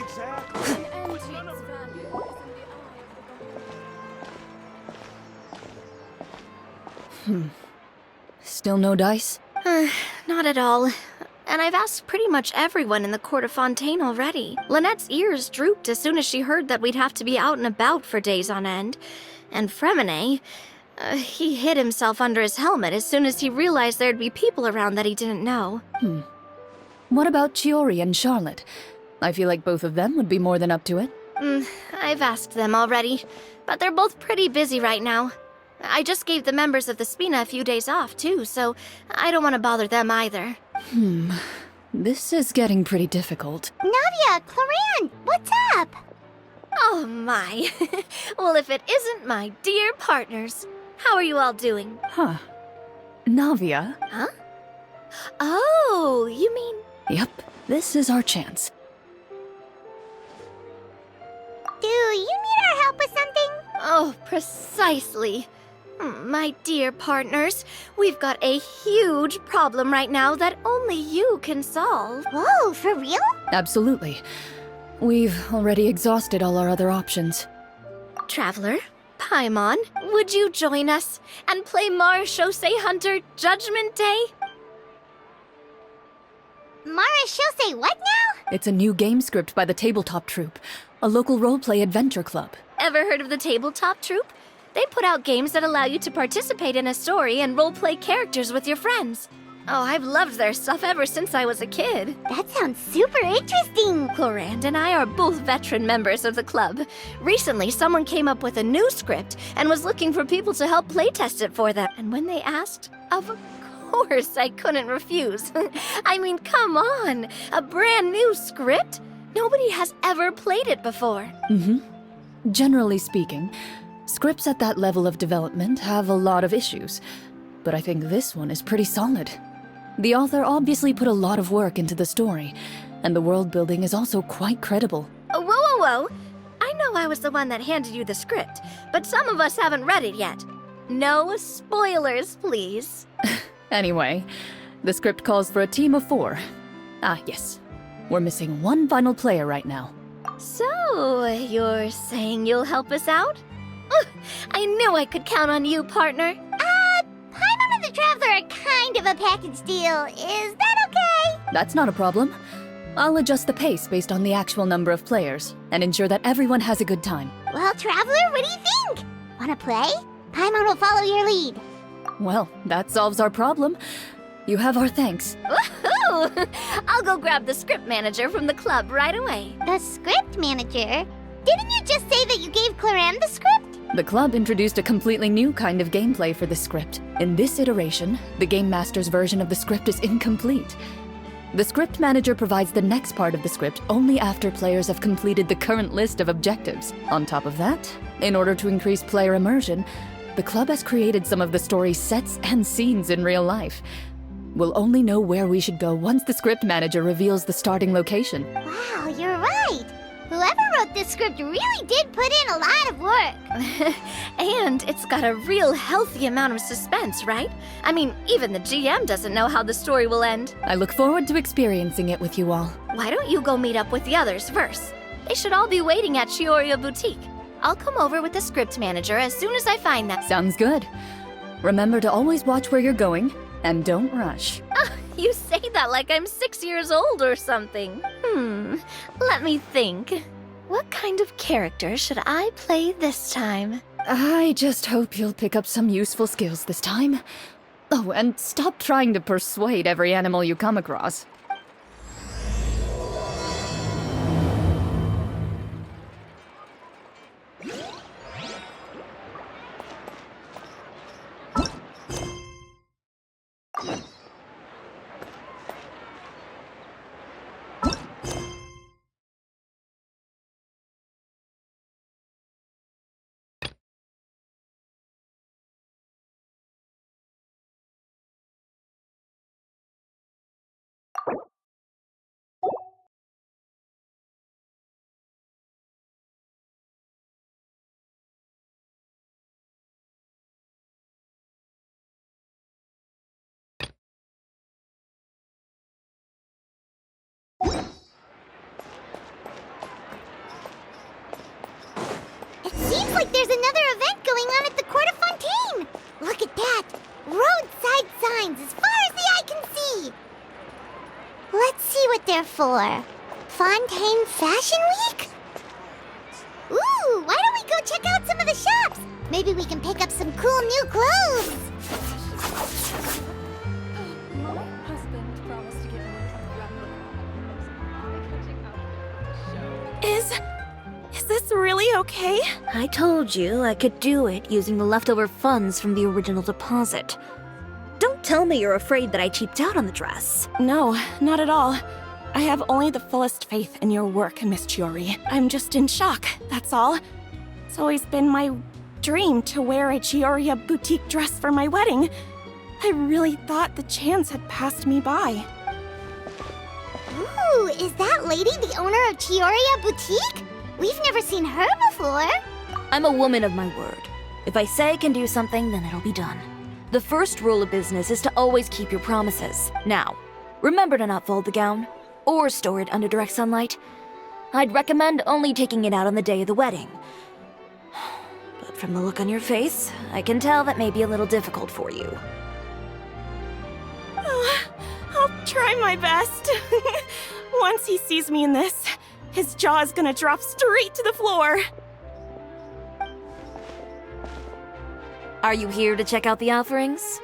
Exactly. An antique's value is in the eye of the beholder. Still no dice? Not at all. And I've asked pretty much everyone in the court of Fontaine already. Lynette's ears drooped as soon as she heard that we'd have to be out and about for days on end. And Fremine, he hid himself under his helmet as soon as he realized there'd be people around that he didn't know. What about Chiori and Charlotte? I feel like both of them would be more than up to it. I've asked them already, but they're both pretty busy right now. I just gave the members of the Spina a few days off, too, so I don't want to bother them either. This is getting pretty difficult. Nadia, Chlorinde, what's up? Oh my. Well, if it isn't my dear partners. How are you all doing? Huh. Navia? Huh? Oh, you mean... Yep, this is our chance. Do you need our help with something? Oh, precisely. My dear partners, we've got a huge problem right now that only you can solve. Whoa, for real? Absolutely. We've already exhausted all our other options. Traveler, Paimon, would you join us and play Marechaussee Hunter Judgment Day? Marechaussee what now? It's a new game script by the Tabletop Troupe, a local roleplay adventure club. Ever heard of the Tabletop Troupe? They put out games that allow you to participate in a story and roleplay characters with your friends. Oh, I've loved their stuff ever since I was a kid. That sounds super interesting. Chlorinde and I are both veteran members of the club. Recently, someone came up with a new script and was looking for people to help playtest it for them. And when they asked, of course I couldn't refuse. I mean, come on, a brand new script? Nobody has ever played it before. Generally speaking, scripts at that level of development have a lot of issues, but I think this one is pretty solid. The author obviously put a lot of work into the story, and the world building is also quite credible. Whoa, whoa, whoa! I know I was the one that handed you the script, but some of us haven't read it yet. No spoilers, please. Anyway, the script calls for a team of 4. Ah, yes. We're missing one final player right now. So, you're saying you'll help us out? I knew I could count on you, partner. Paimon and the Traveler are kind of a package deal. Is that okay? That's not a problem. I'll adjust the pace based on the actual number of players, and ensure that everyone has a good time. Well, Traveler, what do you think? Wanna play? Paimon will follow your lead. Well, that solves our problem. You have our thanks. Woohoo! I'll go grab the script manager from the club right away. The script manager? Didn't you just say that you gave Chlorinde the script? The club introduced a completely new kind of gameplay for the script. In this iteration, the Game Master's version of the script is incomplete. The script manager provides the next part of the script only after players have completed the current list of objectives. On top of that, in order to increase player immersion, the club has created some of the story's sets and scenes in real life. We'll only know where we should go once the script manager reveals the starting location. Wow, you're right. Whoever wrote this script really did put in a lot of work. And it's got a real healthy amount of suspense, right? I mean, even the GM doesn't know how the story will end. I look forward to experiencing it with you all. Why don't you go meet up with the others first? They should all be waiting at Chiori Boutique. I'll come over with the script manager as soon as I find them. Sounds good. Remember to always watch where you're going, and don't rush. You say that like I'm 6 years old or something. Let me think. What kind of character should I play this time? I just hope you'll pick up some useful skills this time. Oh, and stop trying to persuade every animal you come across. Looks like there's another event going on at the Court of Fontaine! Look at that! Roadside signs as far as the eye can see! Let's see what they're for. Fontaine Fashion Week? Ooh, why don't we go check out some of the shops? Maybe we can pick up some cool new clothes! My husband promised to give me Is this really okay? I told you I could do it using the leftover funds from the original deposit. Don't tell me you're afraid that I cheaped out on the dress. No, not at all. I have only the fullest faith in your work, Miss Chiori. I'm just in shock, that's all. It's always been my dream to wear a Chiori boutique dress for my wedding. I really thought the chance had passed me by. Ooh, is that lady the owner of Chiori Boutique? We've never seen her before. I'm a woman of my word. If I say I can do something, then it'll be done. The first rule of business is to always keep your promises. Now, remember to not fold the gown, or store it under direct sunlight. I'd recommend only taking it out on the day of the wedding. But from the look on your face, I can tell that may be a little difficult for you. I'll try my best. Once he sees me in this, his jaw is gonna drop straight to the floor. Are you here to check out the offerings?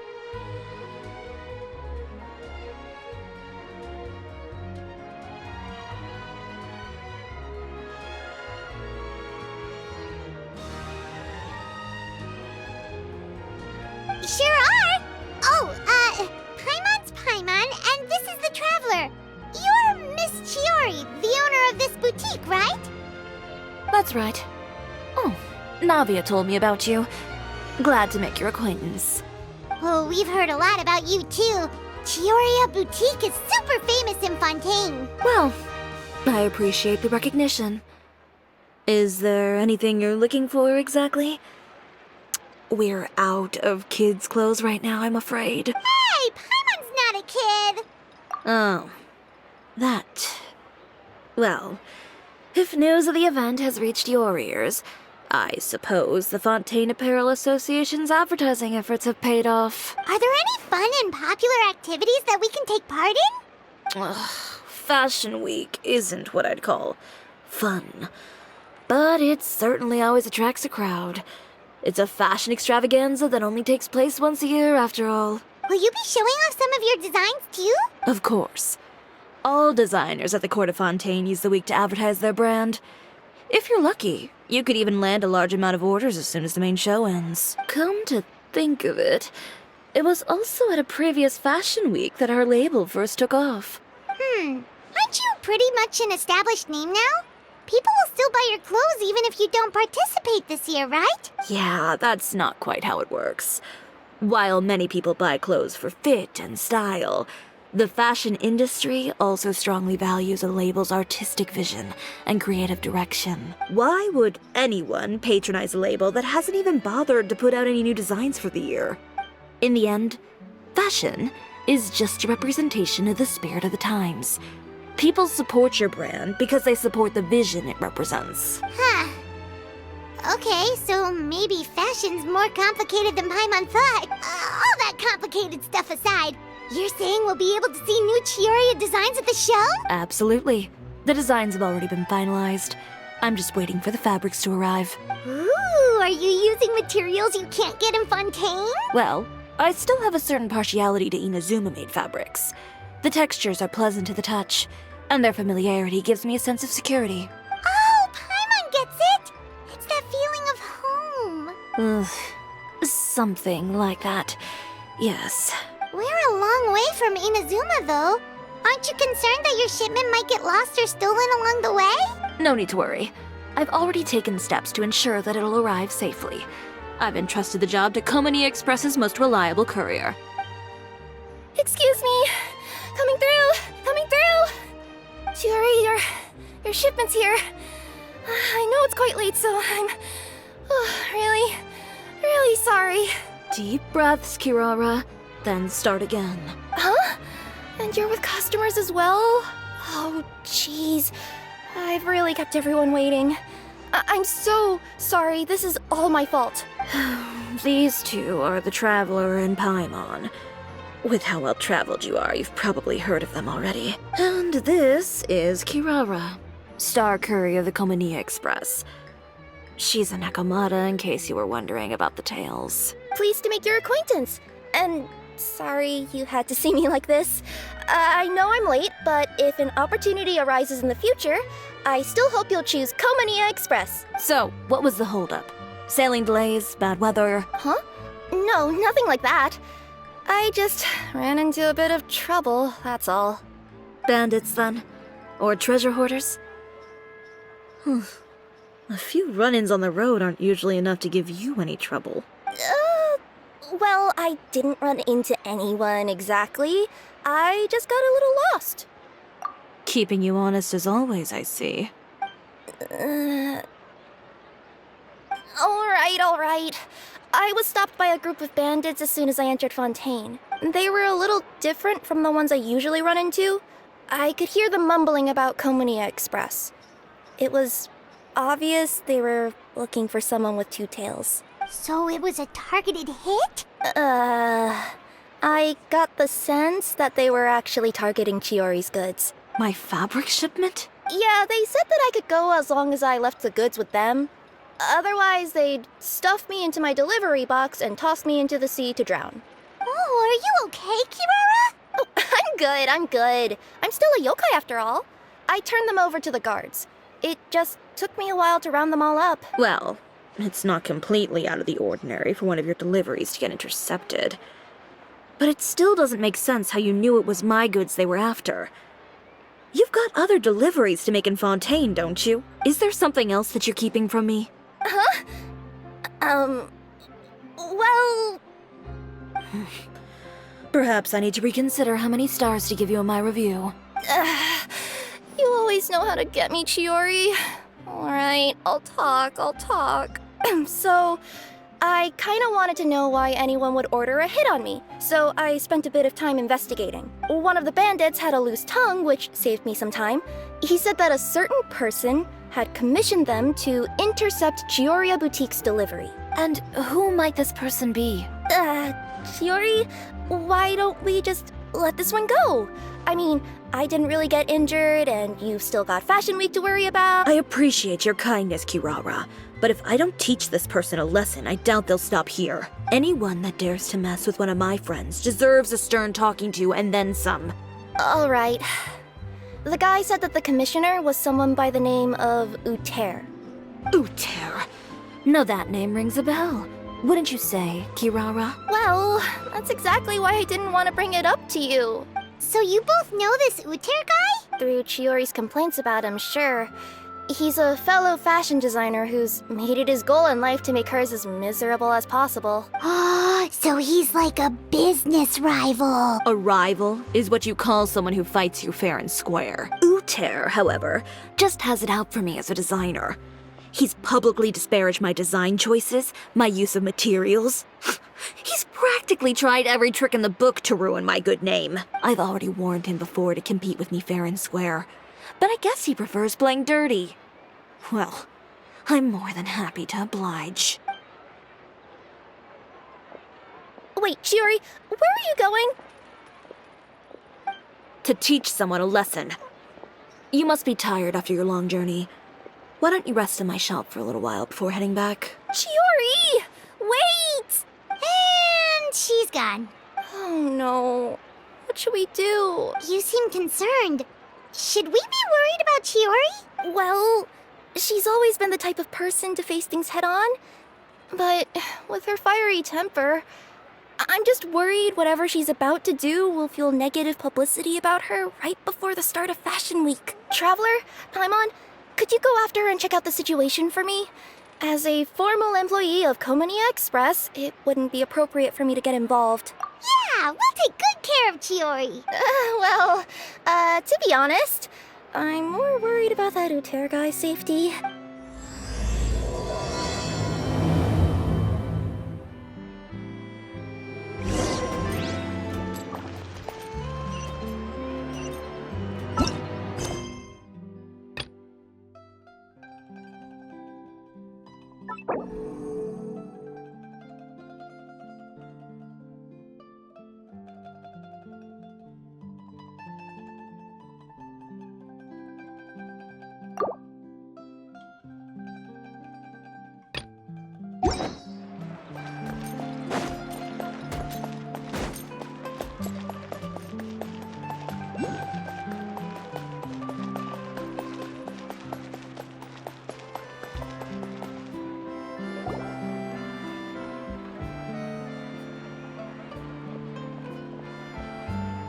Sure are! Oh, Paimon's Paimon, and this is the Traveler. You're Miss Chiori, the owner of this boutique, right? That's right. Oh, Navia told me about you. Glad to make your acquaintance. Oh, we've heard a lot about you, too. Chiori Boutique is super famous in Fontaine. Well, I appreciate the recognition. Is there anything you're looking for exactly? We're out of kids' clothes right now, I'm afraid. Hey, Paimon's not a kid! Oh, that. Well, if news of the event has reached your ears, I suppose the Fontaine Apparel Association's advertising efforts have paid off. Are there any fun and popular activities that we can take part in? Ugh, Fashion Week isn't what I'd call fun. But it certainly always attracts a crowd. It's a fashion extravaganza that only takes place once a year, after all. Will you be showing off some of your designs, too? Of course. All designers at the Court of Fontaine use the week to advertise their brand. If you're lucky, you could even land a large amount of orders as soon as the main show ends. Come to think of it, it was also at a previous fashion week that our label first took off. Aren't you pretty much an established name now? People will still buy your clothes even if you don't participate this year, right? Yeah, that's not quite how it works. While many people buy clothes for fit and style, the fashion industry also strongly values a label's artistic vision and creative direction. Why would anyone patronize a label that hasn't even bothered to put out any new designs for the year? In the end, fashion is just a representation of the spirit of the times. People support your brand because they support the vision it represents. Huh. Okay, so maybe fashion's more complicated than Paimon thought. All that complicated stuff aside, you're saying we'll be able to see new Chiori designs at the show? Absolutely. The designs have already been finalized. I'm just waiting for the fabrics to arrive. Ooh, are you using materials you can't get in Fontaine? Well, I still have a certain partiality to Inazuma-made fabrics. The textures are pleasant to the touch, and their familiarity gives me a sense of security. Oh, Paimon gets it! It's that feeling of home. Ugh, something like that. Yes. We're a long way from Inazuma, though. Aren't you concerned that your shipment might get lost or stolen along the way? No need to worry. I've already taken steps to ensure that it'll arrive safely. I've entrusted the job to Komani Express's most reliable courier. Excuse me. Coming through! Coming through! Chiori, your shipment's here. I know it's quite late, so I'm really sorry. Deep breaths, Kirara, then start again. Huh? And you're with customers as well? Oh, jeez. I've really kept everyone waiting. I'm so sorry. This is all my fault. These two are the Traveler and Paimon. With how well traveled you are, you've probably heard of them already. And this is Kirara, Star Courier of the Komania Express. She's a Nakamata, in case you were wondering about the tales. Pleased to make your acquaintance. And sorry you had to see me like this. I know I'm late, but if an opportunity arises in the future, I still hope you'll choose Komania Express. So, what was the holdup? Sailing delays, bad weather? Huh? No, nothing like that. I just ran into a bit of trouble, that's all. Bandits, then? Or treasure hoarders? A few run-ins on the road aren't usually enough to give you any trouble. Well, I didn't run into anyone exactly. I just got a little lost. Keeping you honest as always, I see. All right. I was stopped by a group of bandits as soon as I entered Fontaine. They were a little different from the ones I usually run into. I could hear them mumbling about Komania Express. It was obvious they were looking for someone with two tails. So it was a targeted hit? I got the sense that they were actually targeting Chiori's goods. My fabric shipment? Yeah, they said that I could go as long as I left the goods with them. Otherwise, they'd stuff me into my delivery box and toss me into the sea to drown. Oh, are you okay, Kirara? Oh, I'm good. I'm still a yokai after all. I turned them over to the guards. It just took me a while to round them all up. Well, it's not completely out of the ordinary for one of your deliveries to get intercepted. But it still doesn't make sense how you knew it was my goods they were after. You've got other deliveries to make in Fontaine, don't you? Is there something else that you're keeping from me? Well... Perhaps I need to reconsider how many stars to give you in my review. You always know how to get me, Chiori. Alright, I'll talk. So, I kinda wanted to know why anyone would order a hit on me, so I spent a bit of time investigating. One of the bandits had a loose tongue, which saved me some time. He said that a certain person had commissioned them to intercept Chiori Boutique's delivery. And who might this person be? Chiori, why don't we just let this one go? I mean, I didn't really get injured, and you've still got Fashion Week to worry about. I appreciate your kindness, Kirara, but if I don't teach this person a lesson, I doubt they'll stop here. Anyone that dares to mess with one of my friends deserves a stern talking to and then some. Alright. The guy said that the commissioner was someone by the name of Uter. Uter. Now that name rings a bell. Wouldn't you say, Kirara? Well, that's exactly why I didn't want to bring it up to you. So you both know this Uter guy? Through Chiori's complaints about him, sure. He's a fellow fashion designer who's made it his goal in life to make hers as miserable as possible. Oh, so he's like a business rival. A rival is what you call someone who fights you fair and square. Uter, however, just has it out for me as a designer. He's publicly disparaged my design choices, my use of materials. He's practically tried every trick in the book to ruin my good name. I've already warned him before to compete with me fair and square, but I guess he prefers playing dirty. Well, I'm more than happy to oblige. Wait, Chiori, where are you going? To teach someone a lesson. You must be tired after your long journey. Why don't you rest in my shop for a little while before heading back? Chiori! Wait! And she's gone. Oh no. What should we do? You seem concerned. Should we be worried about Chiori? Well, she's always been the type of person to face things head on. But with her fiery temper, I'm just worried whatever she's about to do will fuel negative publicity about her right before the start of Fashion Week. Traveler, Paimon, could you go after her and check out the situation for me? As a formal employee of Komania Express, it wouldn't be appropriate for me to get involved. Yeah, we'll take good care of Chiori. To be honest, I'm more worried about that Uter guy's safety.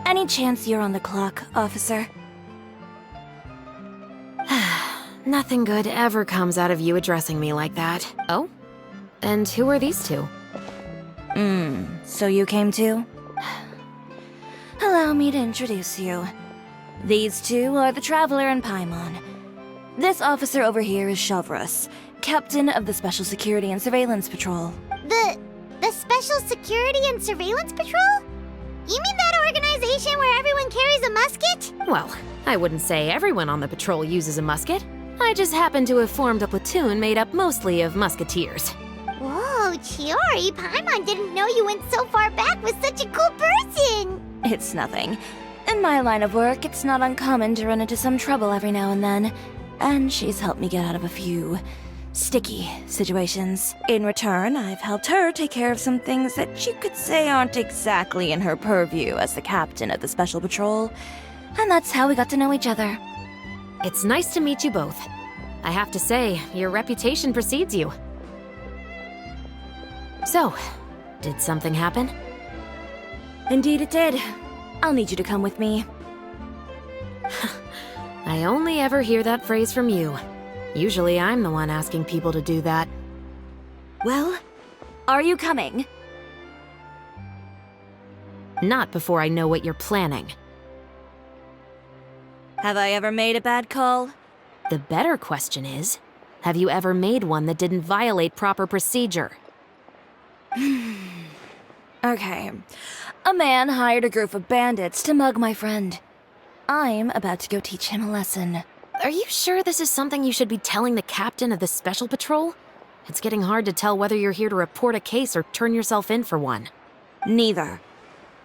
Any chance you're on the clock, officer? Nothing good ever comes out of you addressing me like that. Oh? And who are these two? So you came too? Allow me to introduce you. These two are the Traveler and Paimon. This officer over here is Shavras, captain of the Special Security and Surveillance Patrol. The Special Security and Surveillance Patrol? You mean that organization where everyone carries a musket? Well, I wouldn't say everyone on the patrol uses a musket. I just happen to have formed a platoon made up mostly of musketeers. Whoa, Chiori, Paimon didn't know you went so far back with such a cool person! It's nothing. In my line of work, it's not uncommon to run into some trouble every now and then. And she's helped me get out of a few sticky situations. In return, I've helped her take care of some things that you could say aren't exactly in her purview as the captain of the Special Patrol. And that's how we got to know each other. It's nice to meet you both. I have to say, your reputation precedes you. So, did something happen? Indeed it did. I'll need you to come with me. I only ever hear that phrase from you. Usually I'm the one asking people to do that. Well, are you coming? Not before I know what you're planning. Have I ever made a bad call? The better question is, have you ever made one that didn't violate proper procedure? Okay. A man hired a group of bandits to mug my friend. I'm about to go teach him a lesson. Are you sure this is something you should be telling the captain of the Special Patrol? It's getting hard to tell whether you're here to report a case or turn yourself in for one. Neither.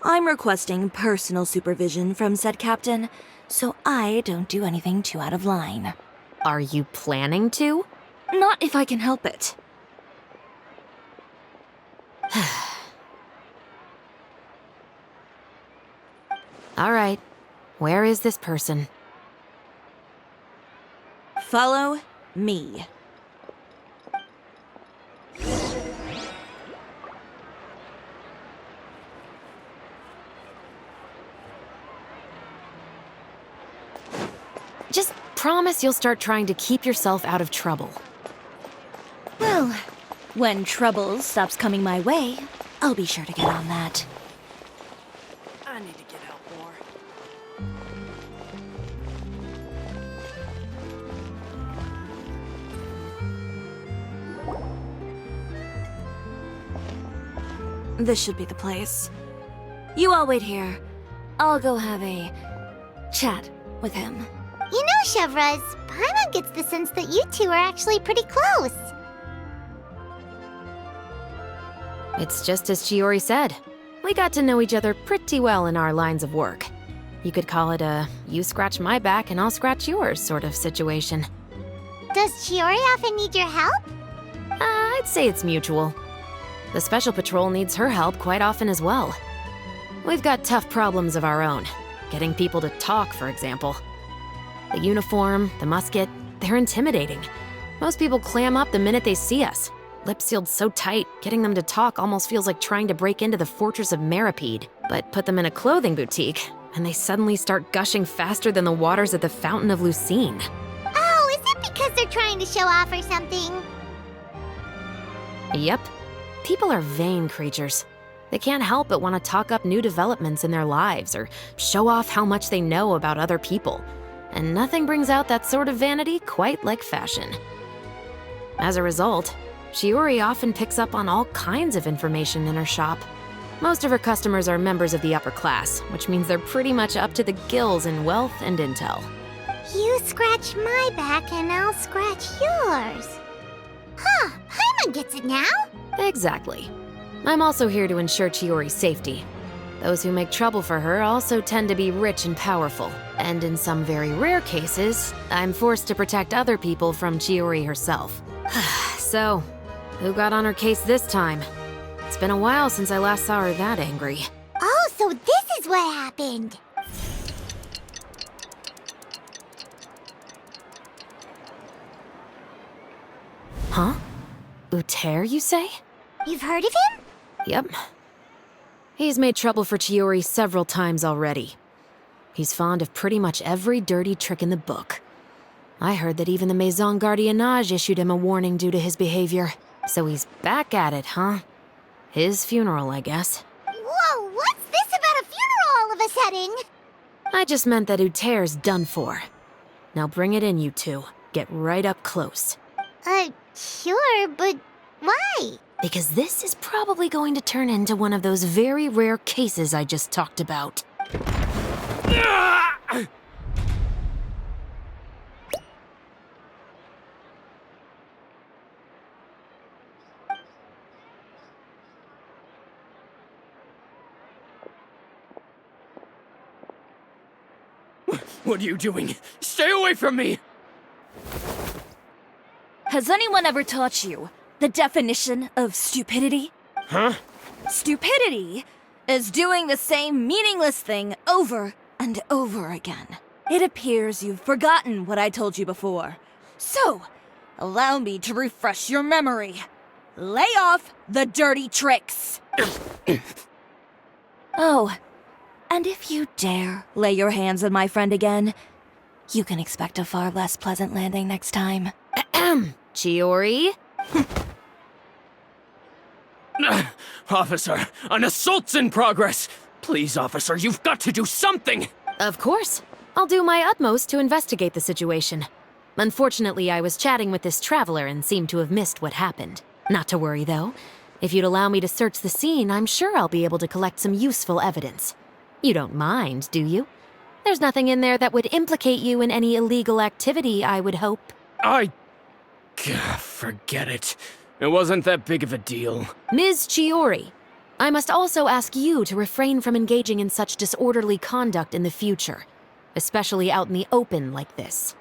I'm requesting personal supervision from said captain, so I don't do anything too out of line. Are you planning to? Not if I can help it. All right. Where is this person? Follow me. Just promise you'll start trying to keep yourself out of trouble. Well, when trouble stops coming my way, I'll be sure to get on that. I need to get out more. This should be the place. You all wait here. I'll go have a chat with him. You know, Chevraz, Paimon gets the sense that you two are actually pretty close. It's just as Chiori said. We got to know each other pretty well in our lines of work. You could call it a you scratch my back and I'll scratch yours sort of situation. Does Chiori often need your help? I'd say it's mutual. The Special Patrol needs her help quite often as well. We've got tough problems of our own. Getting people to talk, for example. The uniform, the musket, they're intimidating. Most people clam up the minute they see us. Lips sealed so tight, getting them to talk almost feels like trying to break into the fortress of Meripede. But put them in a clothing boutique, and they suddenly start gushing faster than the waters at the Fountain of Lucine. Oh, is it because they're trying to show off or something? Yep. People are vain creatures. They can't help but want to talk up new developments in their lives or show off how much they know about other people. And nothing brings out that sort of vanity quite like fashion. As a result, Chiori often picks up on all kinds of information in her shop. Most of her customers are members of the upper class, which means they're pretty much up to the gills in wealth and intel. You scratch my back and I'll scratch yours. Huh, Paimon Everyone gets it now. Exactly. I'm also here to ensure Chiori's safety. Those who make trouble for her also tend to be rich and powerful, and in some very rare cases, I'm forced to protect other people from Chiori herself. So, who got on her case this time? It's been a while since I last saw her that angry. Oh, so this is what happened. Huh? Uter, you say? You've heard of him? Yep. He's made trouble for Chiori several times already. He's fond of pretty much every dirty trick in the book. I heard that even the Maison Gardiennage issued him a warning due to his behavior. So he's back at it, huh? His funeral, I guess. Whoa, what's this about a funeral all of a sudden? I just meant that Uter's done for. Now bring it in, you two. Get right up close. Sure, but why? Because this is probably going to turn into one of those very rare cases I just talked about. What are you doing? Stay away from me! Has anyone ever taught you the definition of stupidity? Huh? Stupidity is doing the same meaningless thing over and over again. It appears you've forgotten what I told you before. So, allow me to refresh your memory. Lay off the dirty tricks. Oh, and if you dare lay your hands on my friend again, you can expect a far less pleasant landing next time. Chiori? Officer, an assault's in progress! Please, officer, you've got to do something! Of course. I'll do my utmost to investigate the situation. Unfortunately, I was chatting with this traveler and seemed to have missed what happened. Not to worry, though. If you'd allow me to search the scene, I'm sure I'll be able to collect some useful evidence. You don't mind, do you? There's nothing in there that would implicate you in any illegal activity, I would hope. Forget it. It wasn't that big of a deal. Ms. Chiori, I must also ask you to refrain from engaging in such disorderly conduct in the future, especially out in the open like this.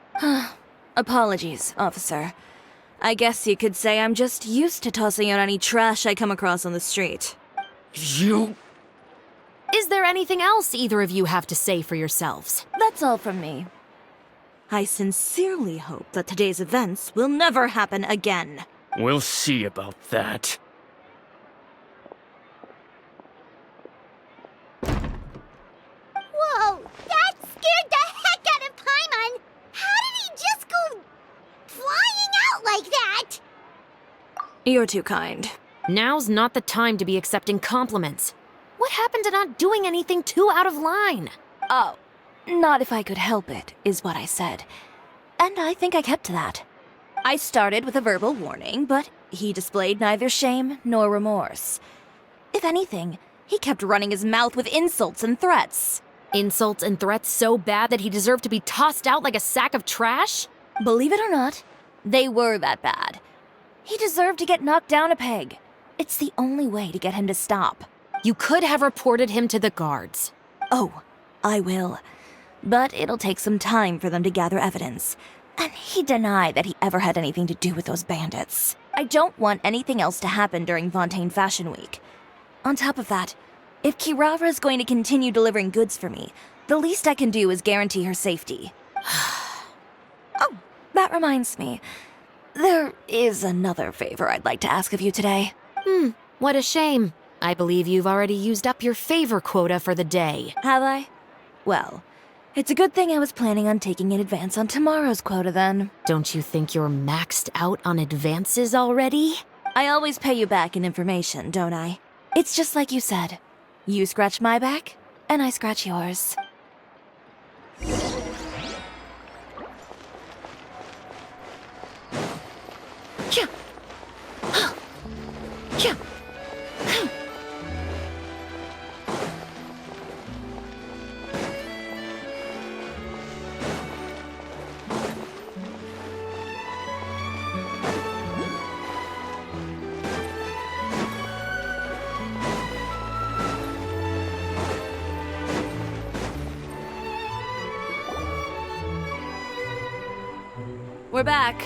Apologies, officer. I guess you could say I'm just used to tossing out any trash I come across on the street. You... Is there anything else either of you have to say for yourselves? That's all from me. I sincerely hope that today's events will never happen again. We'll see about that. Whoa, that scared the heck out of Paimon! How did he just go flying out like that? You're too kind. Now's not the time to be accepting compliments. What happened to not doing anything too out of line? Oh, not if I could help it, is what I said. And I think I kept to that. I started with a verbal warning, but he displayed neither shame nor remorse. If anything, he kept running his mouth with insults and threats. Insults and threats so bad that he deserved to be tossed out like a sack of trash? Believe it or not, they were that bad. He deserved to get knocked down a peg. It's the only way to get him to stop. You could have reported him to the guards. Oh, I will. But it'll take some time for them to gather evidence. And he denied that he ever had anything to do with those bandits. I don't want anything else to happen during Fontaine Fashion Week. On top of that, if Kirara is going to continue delivering goods for me, the least I can do is guarantee her safety. Oh, that reminds me. There is another favor I'd like to ask of you today. What a shame. I believe you've already used up your favor quota for the day. Have I? Well, it's a good thing I was planning on taking an advance on tomorrow's quota then. Don't you think you're maxed out on advances already? I always pay you back in information, don't I? It's just like you said. You scratch my back, and I scratch yours. We're back.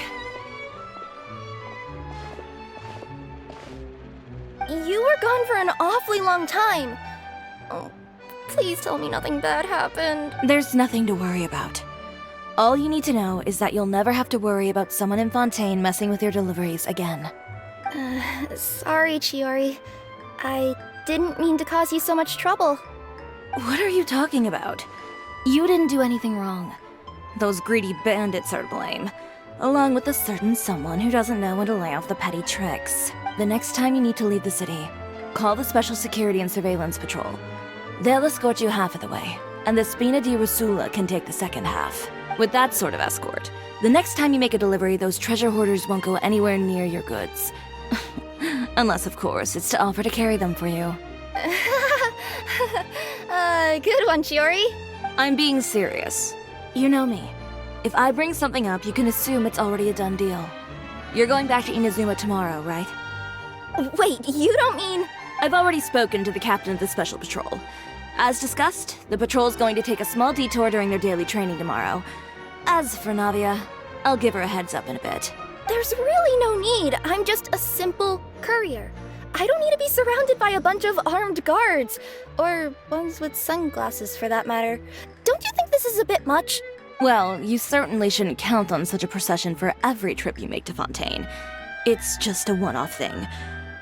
You were gone for an awfully long time. Oh, please tell me nothing bad happened. There's nothing to worry about. All you need to know is that you'll never have to worry about someone in Fontaine messing with your deliveries again. Sorry, Chiori. I didn't mean to cause you so much trouble. What are you talking about? You didn't do anything wrong. Those greedy bandits are to blame, along with a certain someone who doesn't know when to lay off the petty tricks. The next time you need to leave the city, call the Special Security and Surveillance Patrol. They'll escort you half of the way, and the Spina di Rusula can take the second half. With that sort of escort, the next time you make a delivery, those treasure hoarders won't go anywhere near your goods. Unless, of course, it's to offer to carry them for you. Good one, Chiori. I'm being serious. You know me. If I bring something up, you can assume it's already a done deal. You're going back to Inazuma tomorrow, right? Wait, you don't mean... I've already spoken to the captain of the Special Patrol. As discussed, the patrol's going to take a small detour during their daily training tomorrow. As for Navia, I'll give her a heads up in a bit. There's really no need. I'm just a simple courier. I don't need to be surrounded by a bunch of armed guards. Or ones with sunglasses, for that matter. Don't you think this is a bit much? Well, you certainly shouldn't count on such a procession for every trip you make to Fontaine. It's just a one-off thing.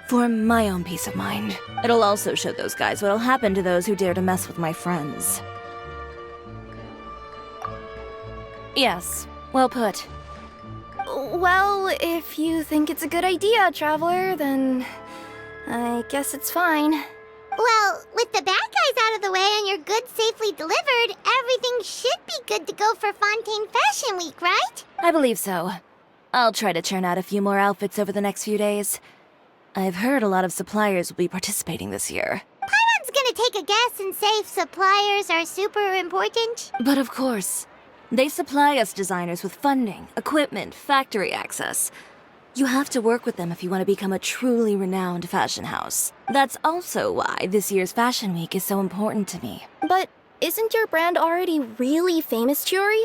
For my own peace of mind. It'll also show those guys what'll happen to those who dare to mess with my friends. Yes, well put. Well, if you think it's a good idea, Traveler, then I guess it's fine. Well, with the bad guys out of the way and your goods safely delivered, everything should be good to go for Fontaine Fashion Week, right? I believe so. I'll try to churn out a few more outfits over the next few days. I've heard a lot of suppliers will be participating this year. Paimon's gonna take a guess and say suppliers are super important. But of course, they supply us designers with funding, equipment, factory access. You have to work with them if you want to become a truly renowned fashion house. That's also why this year's Fashion Week is so important to me. But isn't your brand already really famous, Chiori?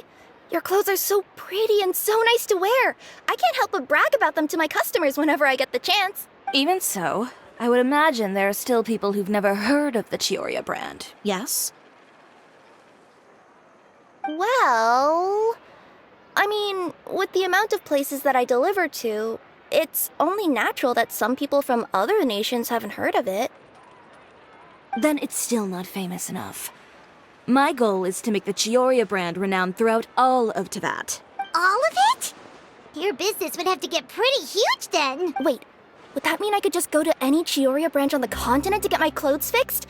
Your clothes are so pretty and so nice to wear. I can't help but brag about them to my customers whenever I get the chance. Even so, I would imagine there are still people who've never heard of the Chiori brand, yes? Well... I mean, with the amount of places that I deliver to, it's only natural that some people from other nations haven't heard of it. Then it's still not famous enough. My goal is to make the Chiori brand renowned throughout all of Teyvat. All of it? Your business would have to get pretty huge then. Wait, would that mean I could just go to any Chiori branch on the continent to get my clothes fixed?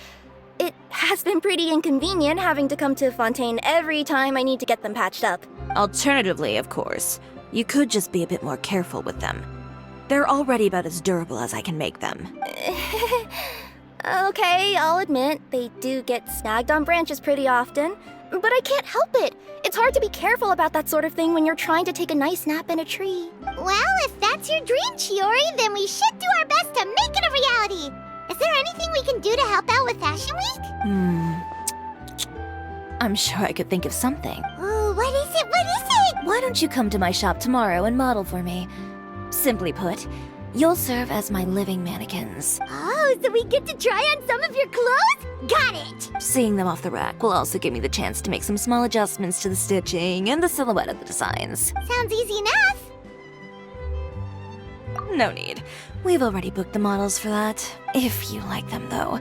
It has been pretty inconvenient having to come to Fontaine every time I need to get them patched up. Alternatively, of course, you could just be a bit more careful with them. They're already about as durable as I can make them. Okay, I'll admit, they do get snagged on branches pretty often, but I can't help it. It's hard to be careful about that sort of thing when you're trying to take a nice nap in a tree. Well, if that's your dream, Chiori, then we should do our best to make it a reality. Is there anything we can do to help out with Fashion Week? I'm sure I could think of something. Oh, what is it? What is it? Why don't you come to my shop tomorrow and model for me? Simply put, you'll serve as my living mannequins. Oh, so we get to try on some of your clothes? Got it! Seeing them off the rack will also give me the chance to make some small adjustments to the stitching and the silhouette of the designs. Sounds easy enough. No need. We've already booked the models for that. If you like them, though,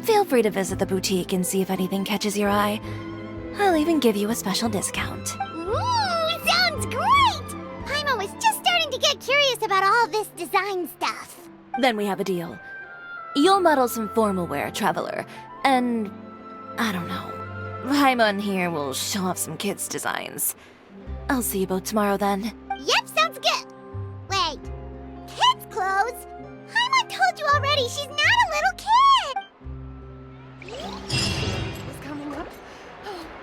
feel free to visit the boutique and see if anything catches your eye. I'll even give you a special discount. Ooh, sounds great! Paimon was just starting to get curious about all this design stuff. Then we have a deal. You'll model some formal wear, Traveler, and I don't know. Paimon here will show off some kids' designs. I'll see you both tomorrow then. Yep, sounds good. Wait, kids' clothes? Paimon told you already she's not a little kid. Is coming up.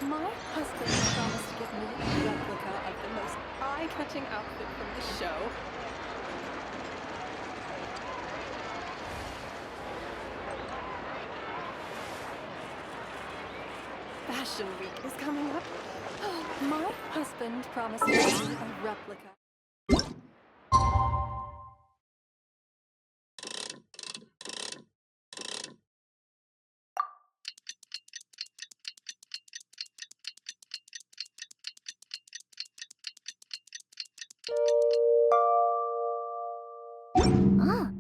My husband promised to get me a replica of the most eye-catching outfit from the show. Fashion Week is coming up. My husband promised to give me a replica. Oh,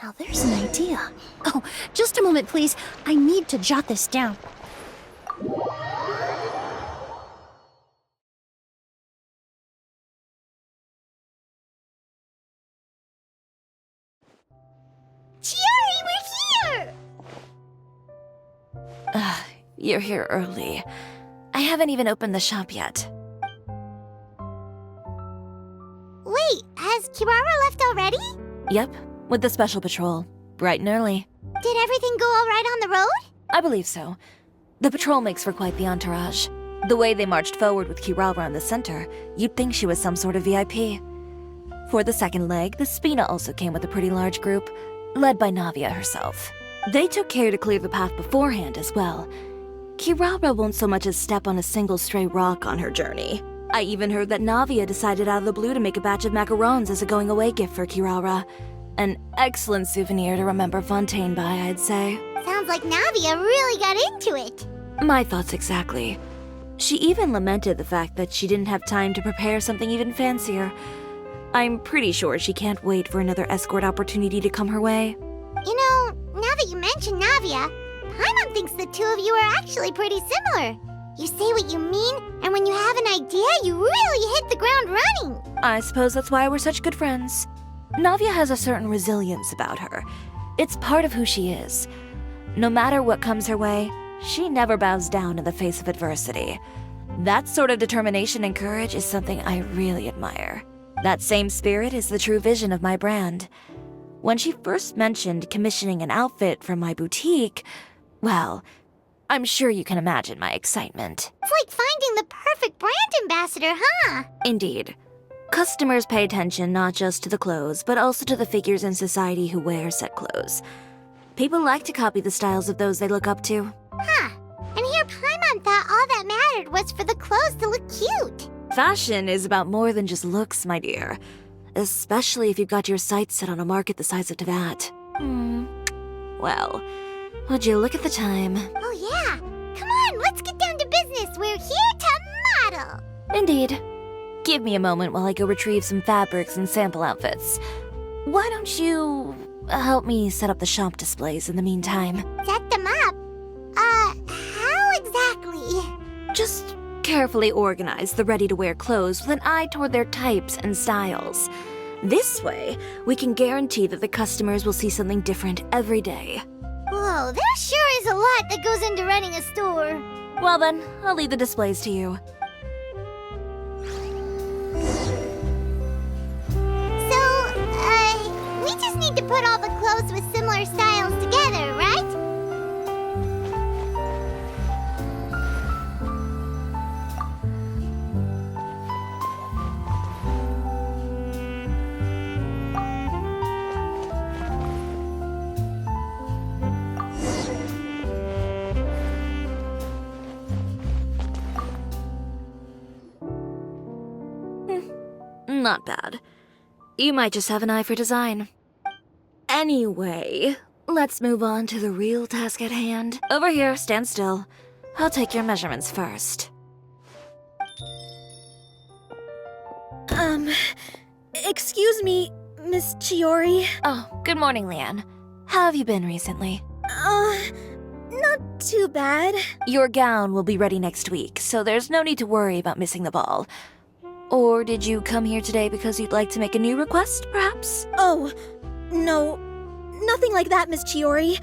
now there's an idea. Oh, just a moment, please. I need to jot this down. Chiori, we're here! You're here early. I haven't even opened the shop yet. Wait, has Kirara left already? Yep, with the special patrol. Bright and early. Did everything go all right on the road? I believe so. The patrol makes for quite the entourage. The way they marched forward with Kirara in the center, you'd think she was some sort of VIP. For the second leg, the Spina also came with a pretty large group, led by Navia herself. They took care to clear the path beforehand as well. Kirara won't so much as step on a single stray rock on her journey. I even heard that Navia decided out of the blue to make a batch of macarons as a going-away gift for Kirara. An excellent souvenir to remember Fontaine by, I'd say. Sounds like Navia really got into it. My thoughts exactly. She even lamented the fact that she didn't have time to prepare something even fancier. I'm pretty sure she can't wait for another escort opportunity to come her way. You know, now that you mention Navia, Paimon thinks the two of you are actually pretty similar. You say what you mean, and when you have an idea, you really hit the ground running. I suppose that's why we're such good friends. Navia has a certain resilience about her. It's part of who she is. No matter what comes her way, she never bows down in the face of adversity. That sort of determination and courage is something I really admire. That same spirit is the true vision of my brand. When she first mentioned commissioning an outfit from my boutique, well, I'm sure you can imagine my excitement. It's like finding the perfect brand ambassador, huh? Indeed. Customers pay attention not just to the clothes, but also to the figures in society who wear said clothes. People like to copy the styles of those they look up to. Huh. And here Paimon thought all that mattered was for the clothes to look cute. Fashion is about more than just looks, my dear. Especially if you've got your sights set on a market the size of Teyvat. Well, would you look at the time? Oh yeah. Come on, let's get down to business. We're here to model. Indeed. Give me a moment while I go retrieve some fabrics and sample outfits. Why don't you help me set up the shop displays in the meantime? Set them up? How exactly? Just carefully organize the ready-to-wear clothes with an eye toward their types and styles. This way, we can guarantee that the customers will see something different every day. Whoa, there sure is a lot that goes into running a store. Well then, I'll leave the displays to you. We just need to put all the clothes with similar styles together, right? Not bad. You might just have an eye for design. Anyway, let's move on to the real task at hand. Over here, stand still. I'll take your measurements first. Excuse me, Miss Chiori. Oh, good morning, Leanne. How have you been recently? Not too bad. Your gown will be ready next week, so there's no need to worry about missing the ball. Or did you come here today because you'd like to make a new request, perhaps? Oh, no, nothing like that, Miss Chiori.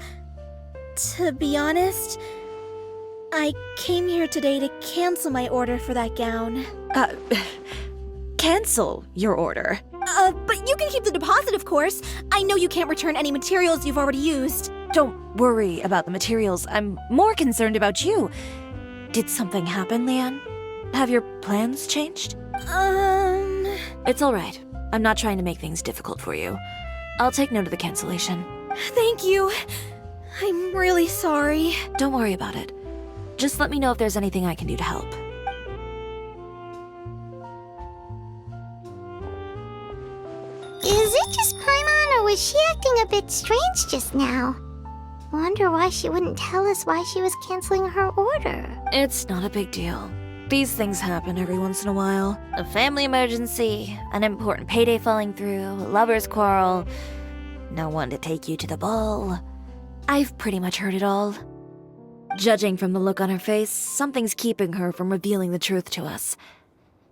To be honest, I came here today to cancel my order for that gown. Cancel your order. But you can keep the deposit, of course. I know you can't return any materials you've already used. Don't worry about the materials. I'm more concerned about you. Did something happen, Leanne? Have your plans changed? It's all right. I'm not trying to make things difficult for you. I'll take note of the cancellation. Thank you. I'm really sorry. Don't worry about it. Just let me know if there's anything I can do to help. it just Paimon, or was she acting a bit strange just now? Wonder why she wouldn't tell us why she was canceling her order. It's not a big deal. These things happen every once in a while. A family emergency, an important payday falling through, a lover's quarrel, no one to take you to the ball. I've pretty much heard it all. Judging from the look on her face, something's keeping her from revealing the truth to us.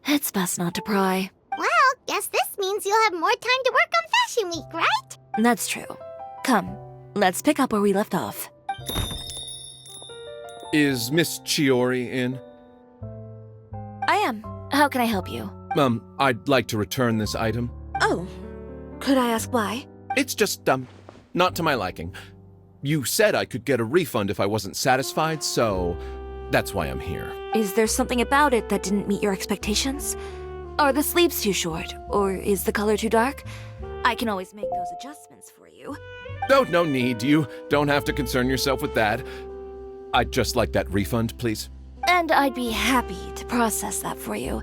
It's best not to pry. Well, guess this means you'll have more time to work on Fashion Week, right? That's true. Come, let's pick up where we left off. Is Miss Chiori in? I am. How can I help you? I'd like to return this item. Oh, could I ask why? It's just, not to my liking. You said I could get a refund if I wasn't satisfied, so that's why I'm here. Is there something about it that didn't meet your expectations? Are the sleeves too short, or is the color too dark? I can always make those adjustments for you. No need. You don't have to concern yourself with that. I'd just like that refund, please. And I'd be happy to process that for you.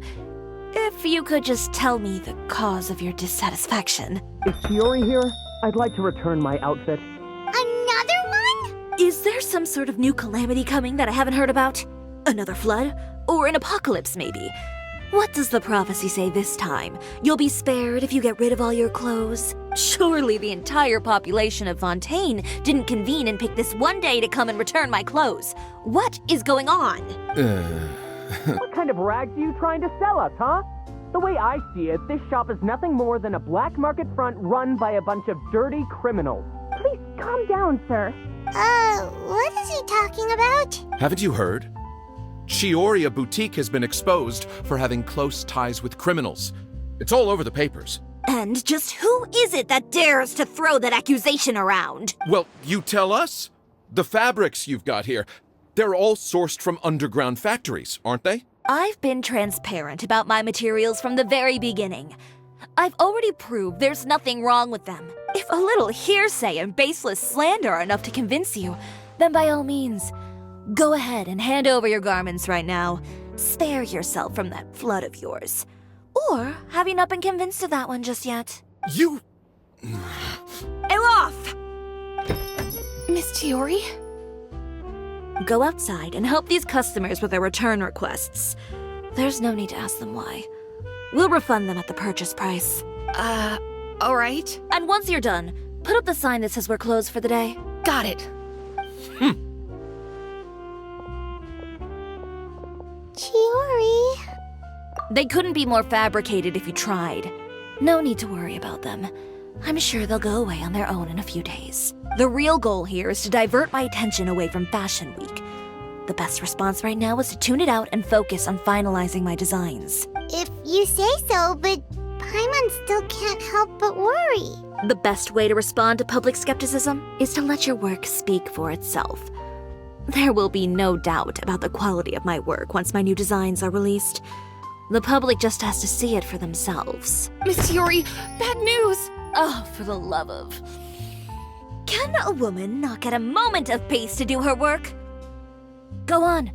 If you could just tell me the cause of your dissatisfaction. Is Chiori here? I'd like to return my outfit. Another one? Is there some sort of new calamity coming that I haven't heard about? Another flood? Or an apocalypse, maybe? What does the prophecy say this time? You'll be spared if you get rid of all your clothes? Surely the entire population of Fontaine didn't convene and pick this one day to come and return my clothes. What is going on? What kind of rags are you trying to sell us, huh? The way I see it, this shop is nothing more than a black market front run by a bunch of dirty criminals. Please calm down, sir. What is he talking about? Haven't you heard? Chiori Boutique has been exposed for having close ties with criminals. It's all over the papers. And just who is it that dares to throw that accusation around? Well, you tell us. The fabrics you've got here, they're all sourced from underground factories, aren't they? I've been transparent about my materials from the very beginning. I've already proved there's nothing wrong with them. If a little hearsay and baseless slander are enough to convince you, then by all means, go ahead and hand over your garments right now. Spare yourself from that flood of yours. Or have you not been convinced of that one just yet? You... Elof! Miss Chiori? Go outside and help these customers with their return requests. There's no need to ask them why. We'll refund them at the purchase price. Alright. And once you're done, put up the sign that says we're closed for the day. Got it. Chiori. They couldn't be more fabricated if you tried. No need to worry about them. I'm sure they'll go away on their own in a few days. The real goal here is to divert my attention away from Fashion Week. The best response right now is to tune it out and focus on finalizing my designs. If you say so, but Paimon still can't help but worry. The best way to respond to public skepticism is to let your work speak for itself. There will be no doubt about the quality of my work once my new designs are released. The public just has to see it for themselves. Miss Chiori, bad news! Oh, for the love of... Can a woman not get a moment of peace to do her work? Go on.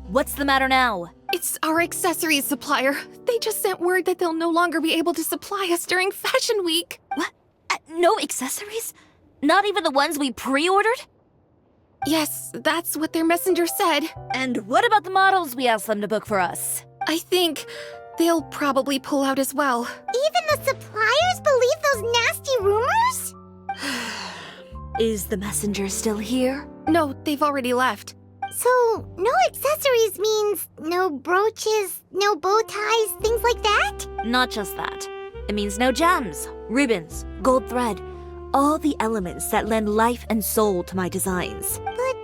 What's the matter now? It's our accessories supplier. They just sent word that they'll no longer be able to supply us during Fashion Week. What? No accessories? Not even the ones we pre-ordered? Yes, that's what their messenger said. And what about the models we asked them to book for us? I think they'll probably pull out as well. Even the suppliers believe those nasty rumors? Is the messenger still here? No, they've already left. So, no accessories means no brooches, no bow ties, things like that? Not just that. It means no gems, ribbons, gold thread, all the elements that lend life and soul to my designs. But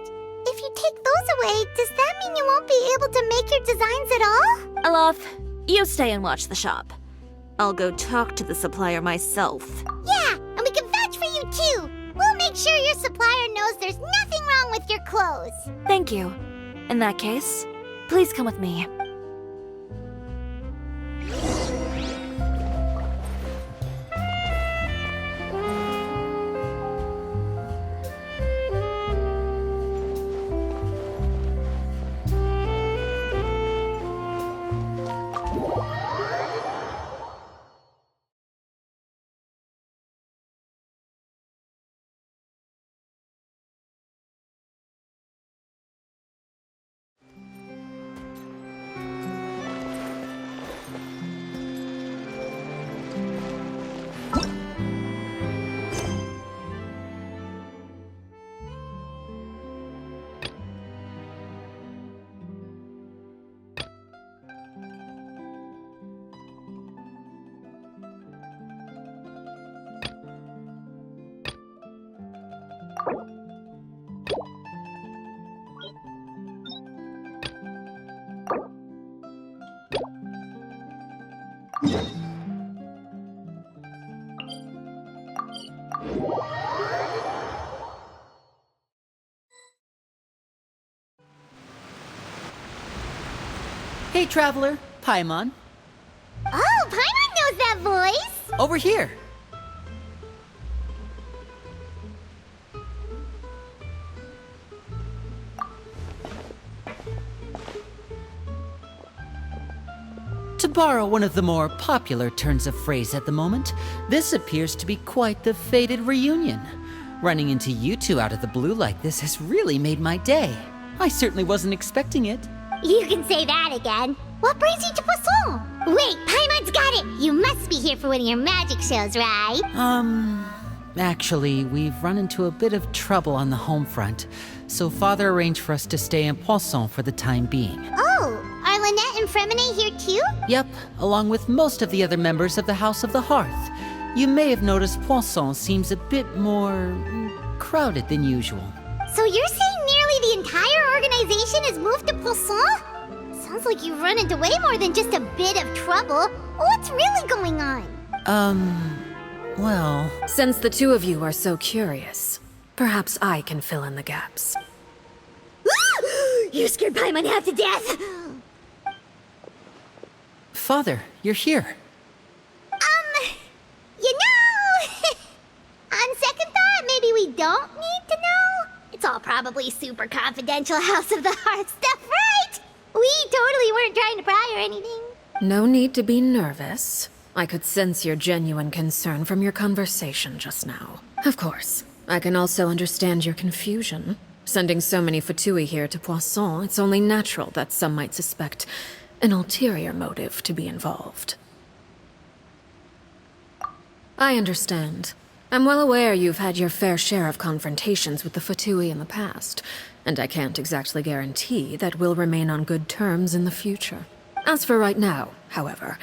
if you take those away, does that mean you won't be able to make your designs at all? Alof, you stay and watch the shop. I'll go talk to the supplier myself. Yeah, and we can vouch for you too. We'll make sure your supplier knows there's nothing wrong with your clothes. Thank you. In that case, please come with me. Hey, traveler. Paimon. Oh, Paimon knows that voice! Over here. To borrow one of the more popular turns of phrase at the moment, this appears to be quite the fated reunion. Running into you two out of the blue like this has really made my day. I certainly wasn't expecting it. You can say that again. What brings you to Poisson? Wait, Paimon's got it! You must be here for one of your magic shows, right? Actually, we've run into a bit of trouble on the home front, so Father arranged for us to stay in Poisson for the time being. Oh, are Lynette and Fremine here too? Yep, along with most of the other members of the House of the Hearth. You may have noticed Poisson seems a bit more crowded than usual. So you're saying nearly the entire organization has moved to Poisson? Sounds like you've run into way more than just a bit of trouble. What's really going on? Well... Since the two of you are so curious, perhaps I can fill in the gaps. You scared Paimon half to death! Father, you're here. You know... on second thought, maybe we don't need to know? It's all probably super confidential House of the Hearth stuff, right? We totally weren't trying to pry or anything. No need to be nervous. I could sense your genuine concern from your conversation just now. Of course, I can also understand your confusion. Sending so many Fatui here to Poisson, it's only natural that some might suspect an ulterior motive to be involved. I understand. I'm well aware you've had your fair share of confrontations with the Fatui in the past, and I can't exactly guarantee that we'll remain on good terms in the future. As for right now, however,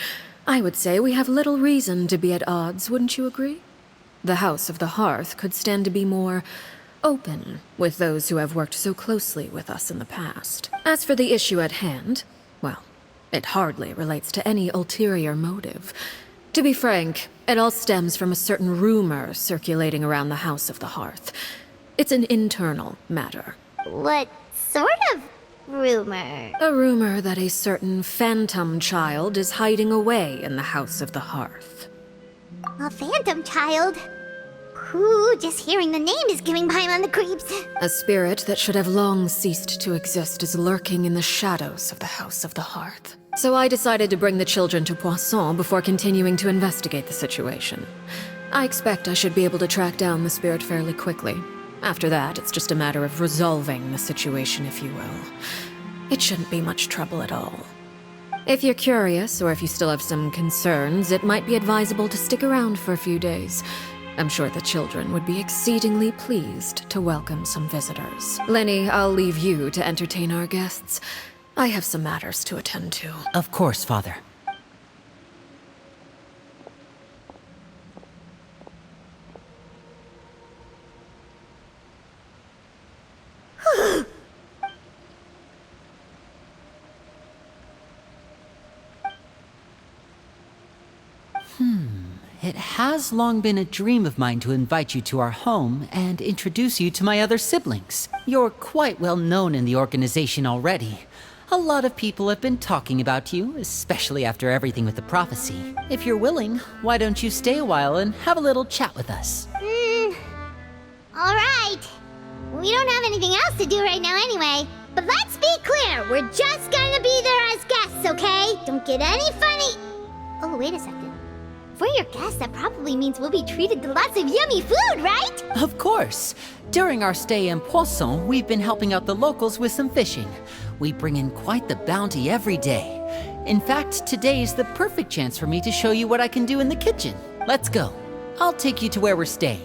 I would say we have little reason to be at odds, wouldn't you agree? The House of the Hearth could stand to be more open with those who have worked so closely with us in the past. As for the issue at hand, well, it hardly relates to any ulterior motive. To be frank, it all stems from a certain rumor circulating around the House of the Hearth. It's an internal matter. What sort of rumor? A rumor that a certain phantom child is hiding away in the House of the Hearth. A phantom child? Ooh, just hearing the name is giving Paimon the creeps. A spirit that should have long ceased to exist is lurking in the shadows of the House of the Hearth. So I decided to bring the children to Poisson before continuing to investigate the situation. I expect I should be able to track down the spirit fairly quickly. After that, it's just a matter of resolving the situation, if you will. It shouldn't be much trouble at all. If you're curious, or if you still have some concerns, it might be advisable to stick around for a few days. I'm sure the children would be exceedingly pleased to welcome some visitors. Lenny, I'll leave you to entertain our guests. I have some matters to attend to. Of course, Father. It has long been a dream of mine to invite you to our home and introduce you to my other siblings. You're quite well known in the organization already. A lot of people have been talking about you, especially after everything with the prophecy. If you're willing, why don't you stay a while and have a little chat with us? Alright. We don't have anything else to do right now anyway. But let's be clear, we're just gonna be there as guests, okay? Don't get any funny... Oh, wait a second. If we're your guests, that probably means we'll be treated to lots of yummy food, right? Of course. During our stay in Poisson, we've been helping out the locals with some fishing. We bring in quite the bounty every day. In fact, today's the perfect chance for me to show you what I can do in the kitchen. Let's go. I'll take you to where we're staying.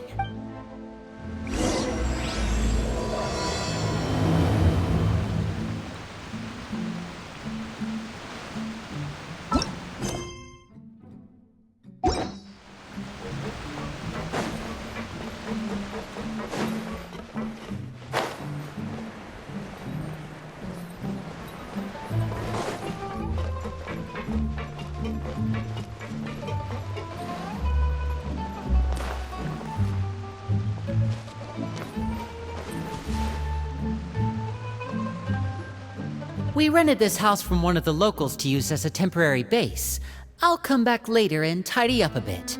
We rented this house from one of the locals to use as a temporary base. I'll come back later and tidy up a bit.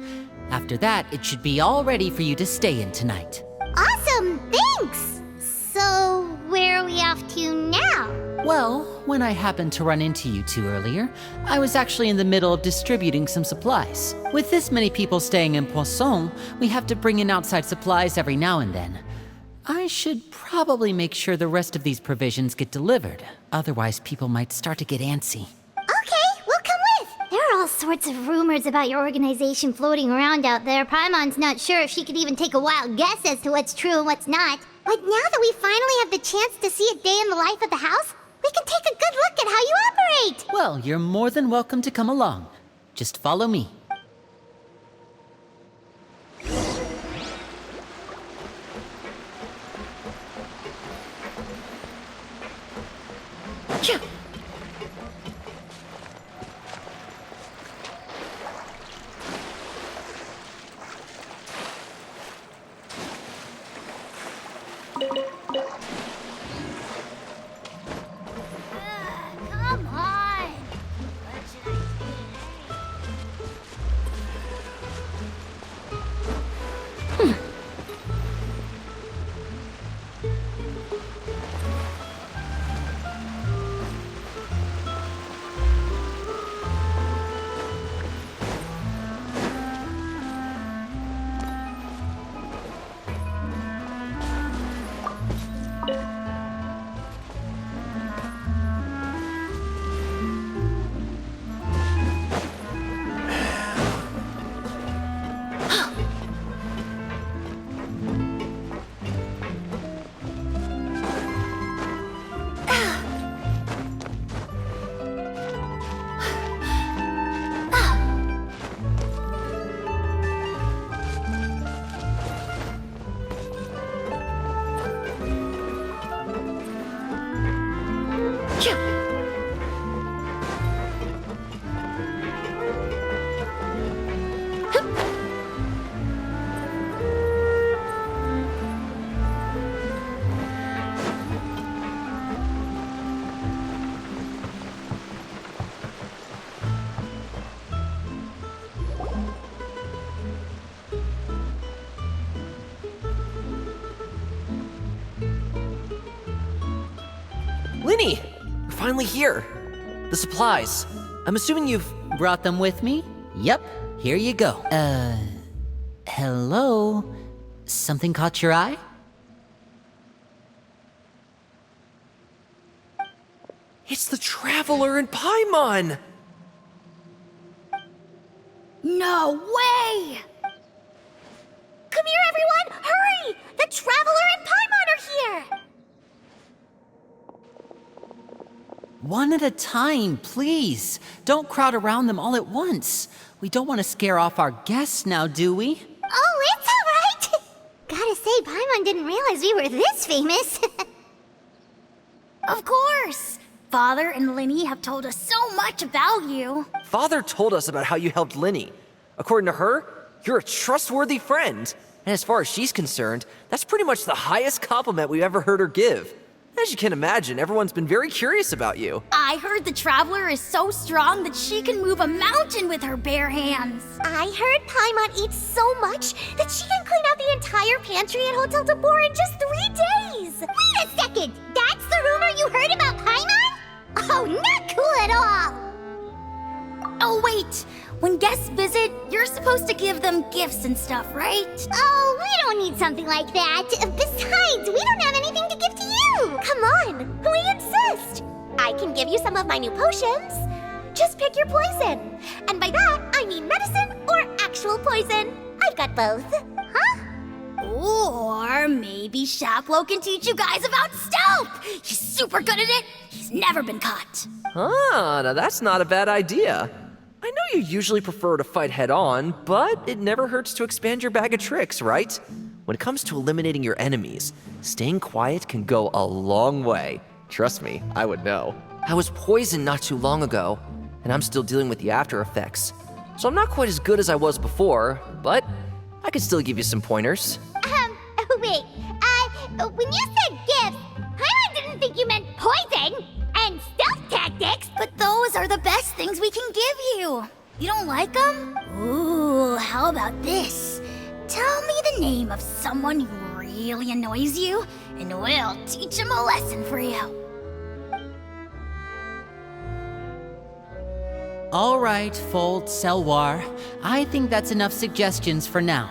After that, it should be all ready for you to stay in tonight. Awesome, thanks! So, where are we off to now? Well, when I happened to run into you two earlier, I was actually in the middle of distributing some supplies. With this many people staying in Poisson, we have to bring in outside supplies every now and then. I should probably make sure the rest of these provisions get delivered. Otherwise, people might start to get antsy. Okay, we'll come with! There are all sorts of rumors about your organization floating around out there. Paimon's not sure if she could even take a wild guess as to what's true and what's not. But now that we finally have the chance to see a day in the life of the house, we can take a good look at how you operate! Well, you're more than welcome to come along. Just follow me. Come on! What should I Linny! We're finally here. The supplies. I'm assuming you've... Brought them with me? Yep, here you go. Hello? Something caught your eye? It's the Traveler in Paimon! No way! Come here, everyone! Hurry! The Traveler and Paimon are here! One at a time, please. Don't crowd around them all at once. We don't want to scare off our guests now, do we? Oh, it's all right! Gotta say, Paimon didn't realize we were this famous. Of course! Father and Linny have told us so much about you. Father told us about how you helped Linny. According to her, you're a trustworthy friend. And as far as she's concerned, that's pretty much the highest compliment we've ever heard her give. As you can imagine, everyone's been very curious about you. I heard the Traveler is so strong that she can move a mountain with her bare hands. I heard Paimon eats so much that she can clean out the entire pantry at Hotel Tabor in just 3 days! Wait a second! That's the rumor you heard about Paimon? Oh, not cool at all! Oh, wait! When guests visit, you're supposed to give them gifts and stuff, right? Oh, we don't need something like that. Besides, we don't have anything to give to you! Come on, we insist! I can give you some of my new potions. Just pick your poison. And by that, I mean medicine or actual poison. I've got both. Huh? Or maybe Shaplo can teach you guys about stealth! He's super good at it! He's never been caught! Ah, now that's not a bad idea. I know you usually prefer to fight head-on, but it never hurts to expand your bag of tricks, right? When it comes to eliminating your enemies, staying quiet can go a long way. Trust me, I would know. I was poisoned not too long ago, and I'm still dealing with the after effects. So I'm not quite as good as I was before, but I can still give you some pointers. Wait, when you said gifts, Paimon didn't think you meant poison, and stealth tactics, but those are the best things we can give you. You don't like them? Ooh, how about this? Tell me the name of someone who really annoys you, and we'll teach him a lesson for you. All right, Fold, Selwar. I think that's enough suggestions for now.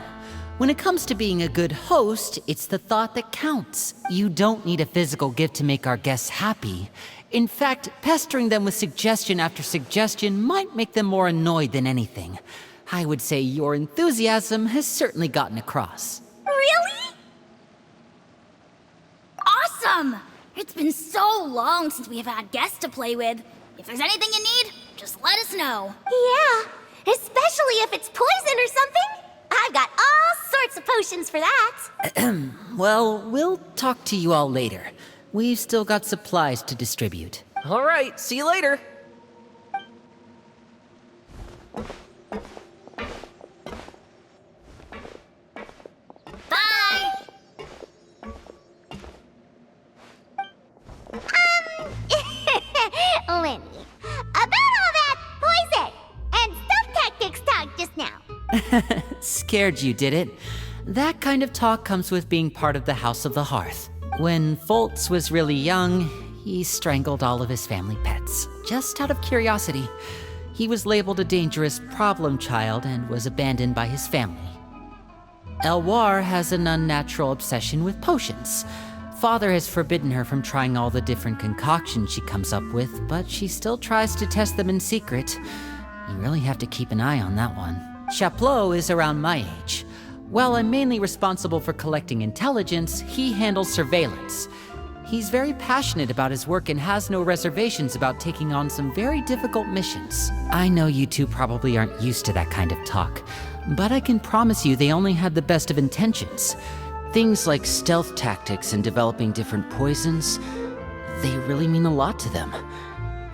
When it comes to being a good host, it's the thought that counts. You don't need a physical gift to make our guests happy. In fact, pestering them with suggestion after suggestion might make them more annoyed than anything. I would say your enthusiasm has certainly gotten across. Really? Awesome! It's been so long since we have had guests to play with. If there's anything you need, just let us know. Yeah, especially if it's poison or something. I've got all sorts of potions for that. Well, we'll talk to you all later. We've still got supplies to distribute. All right, see you later. Bye! Lenny, about all that poison and stealth tactics talk just now. Scared you, did it? That kind of talk comes with being part of the House of the Hearth. When Foltz was really young, he strangled all of his family pets, just out of curiosity. He was labeled a dangerous problem child and was abandoned by his family. Elwar has an unnatural obsession with potions. Father has forbidden her from trying all the different concoctions she comes up with, but she still tries to test them in secret. You really have to keep an eye on that one. Chaplot is around my age. While I'm mainly responsible for collecting intelligence, he handles surveillance. He's very passionate about his work and has no reservations about taking on some very difficult missions. I know you two probably aren't used to that kind of talk, but I can promise you they only had the best of intentions. Things like stealth tactics and developing different poisons, they really mean a lot to them.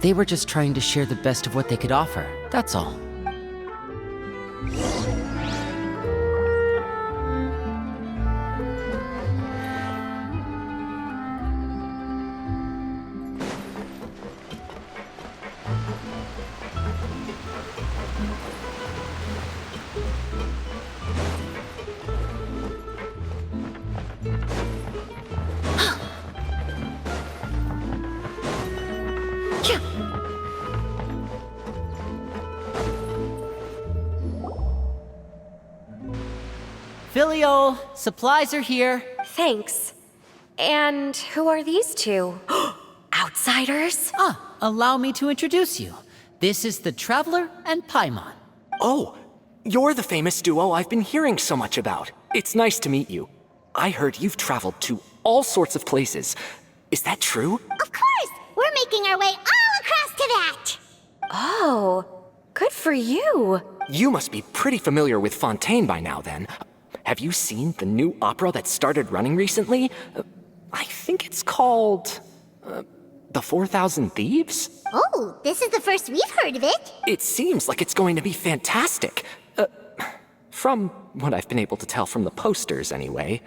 They were just trying to share the best of what they could offer, that's all. Filio, supplies are here. Thanks. And who are these two? Outsiders? Allow me to introduce you. This is the Traveler and Paimon. Oh, you're the famous duo I've been hearing so much about. It's nice to meet you. I heard you've traveled to all sorts of places. Is that true? Of course! We're making our way all across to that! Oh, good for you. You must be pretty familiar with Fontaine by now, then. Have you seen the new opera that started running recently? I think it's called... The 4,000 Thieves? Oh, this is the first we've heard of it. It seems like it's going to be fantastic. From what I've been able to tell from the posters, anyway.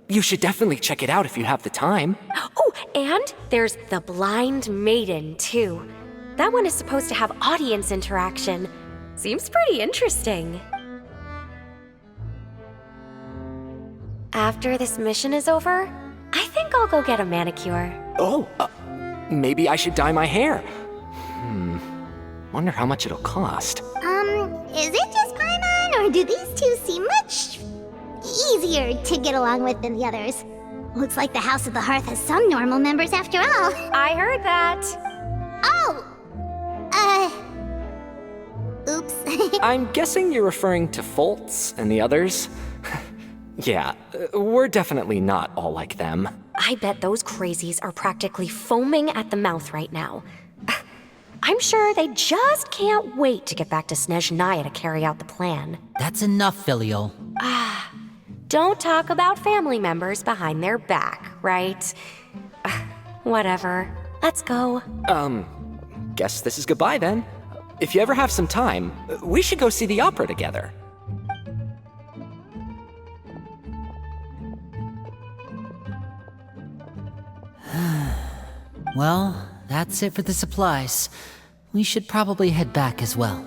You should definitely check it out if you have the time. Oh, and there's The Blind Maiden, too. That one is supposed to have audience interaction. Seems pretty interesting. After this mission is over, I think I'll go get a manicure. Oh, maybe I should dye my hair. Wonder how much it'll cost. Is it just Paimon, or do these two seem much easier to get along with than the others? Looks like the House of the Hearth has some normal members after all. I heard that. Oops. I'm guessing you're referring to Foltz and the others? Yeah, we're definitely not all like them. I bet those crazies are practically foaming at the mouth right now. I'm sure they just can't wait to get back to Snezhnaya to carry out the plan. That's enough, Filio. Don't talk about family members behind their back, right? Whatever. Let's go. Guess this is goodbye then. If you ever have some time, we should go see the opera together. Well, That's it for the supplies. We should probably head back as well.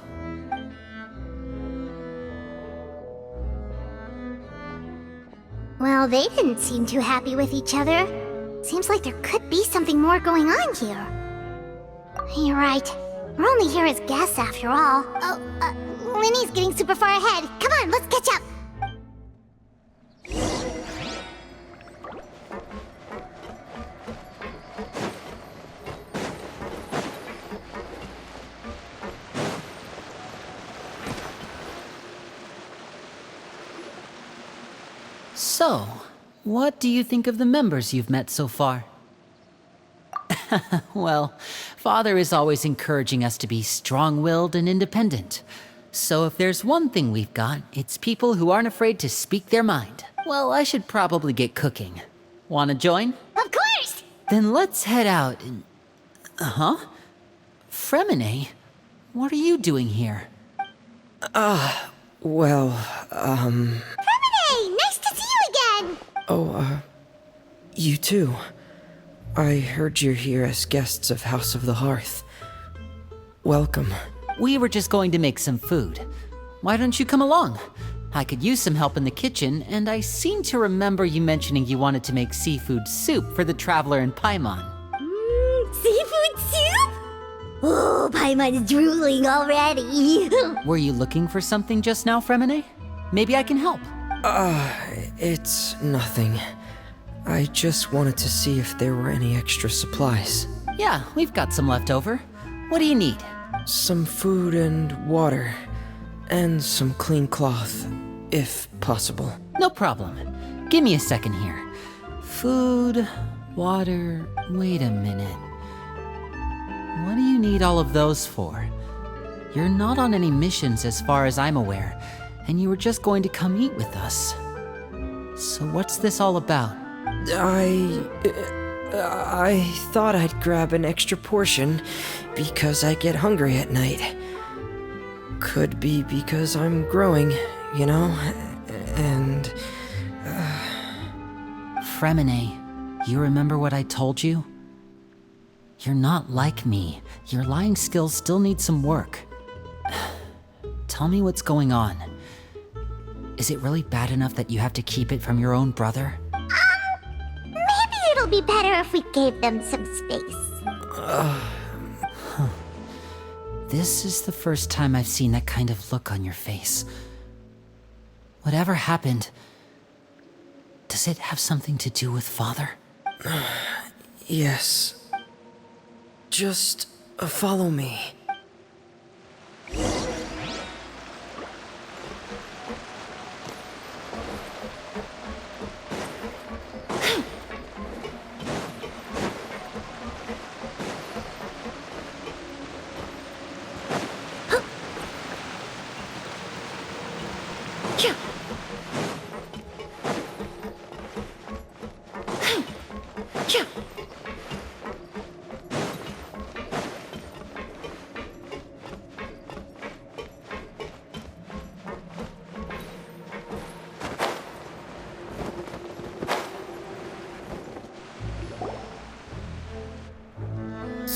Well, they didn't seem too happy with each other. Seems like there could be something more going on here. You're right. We're only here as guests after all. Oh, Linny's getting super far ahead. Come on, let's catch up. So, what do you think of the members you've met so far? Well, Father is always encouraging us to be strong-willed and independent. So if there's one thing we've got, it's people who aren't afraid to speak their mind. Well, I should probably get cooking. Wanna join? Of course! Then let's head out and... Fremine? What are you doing here? Well, Fremine! Nice to see you again! Oh, you too. I heard you're here as guests of House of the Hearth. Welcome. We were just going to make some food. Why don't you come along? I could use some help in the kitchen, and I seem to remember you mentioning you wanted to make seafood soup for the traveler in Paimon. Seafood soup? Oh, Paimon's drooling already. Were you looking for something just now, Fremine? Maybe I can help. It's nothing. I just wanted to see if there were any extra supplies. Yeah, we've got some left over. What do you need? Some food and water. And some clean cloth, if possible. No problem. Give me a second here. Food, water, wait a minute. What do you need all of those for? You're not on any missions as far as I'm aware, and you were just going to come eat with us. So what's this all about? I thought I'd grab an extra portion because I get hungry at night. Could be because I'm growing, you know, and... Fremine, you remember what I told you? You're not like me. Your lying skills still need some work. Tell me what's going on. Is it really bad enough that you have to keep it from your own brother? Maybe it'll be better if we gave them some space. This is the first time I've seen that kind of look on your face. Whatever happened, does it have something to do with Father? Yes. Just follow me.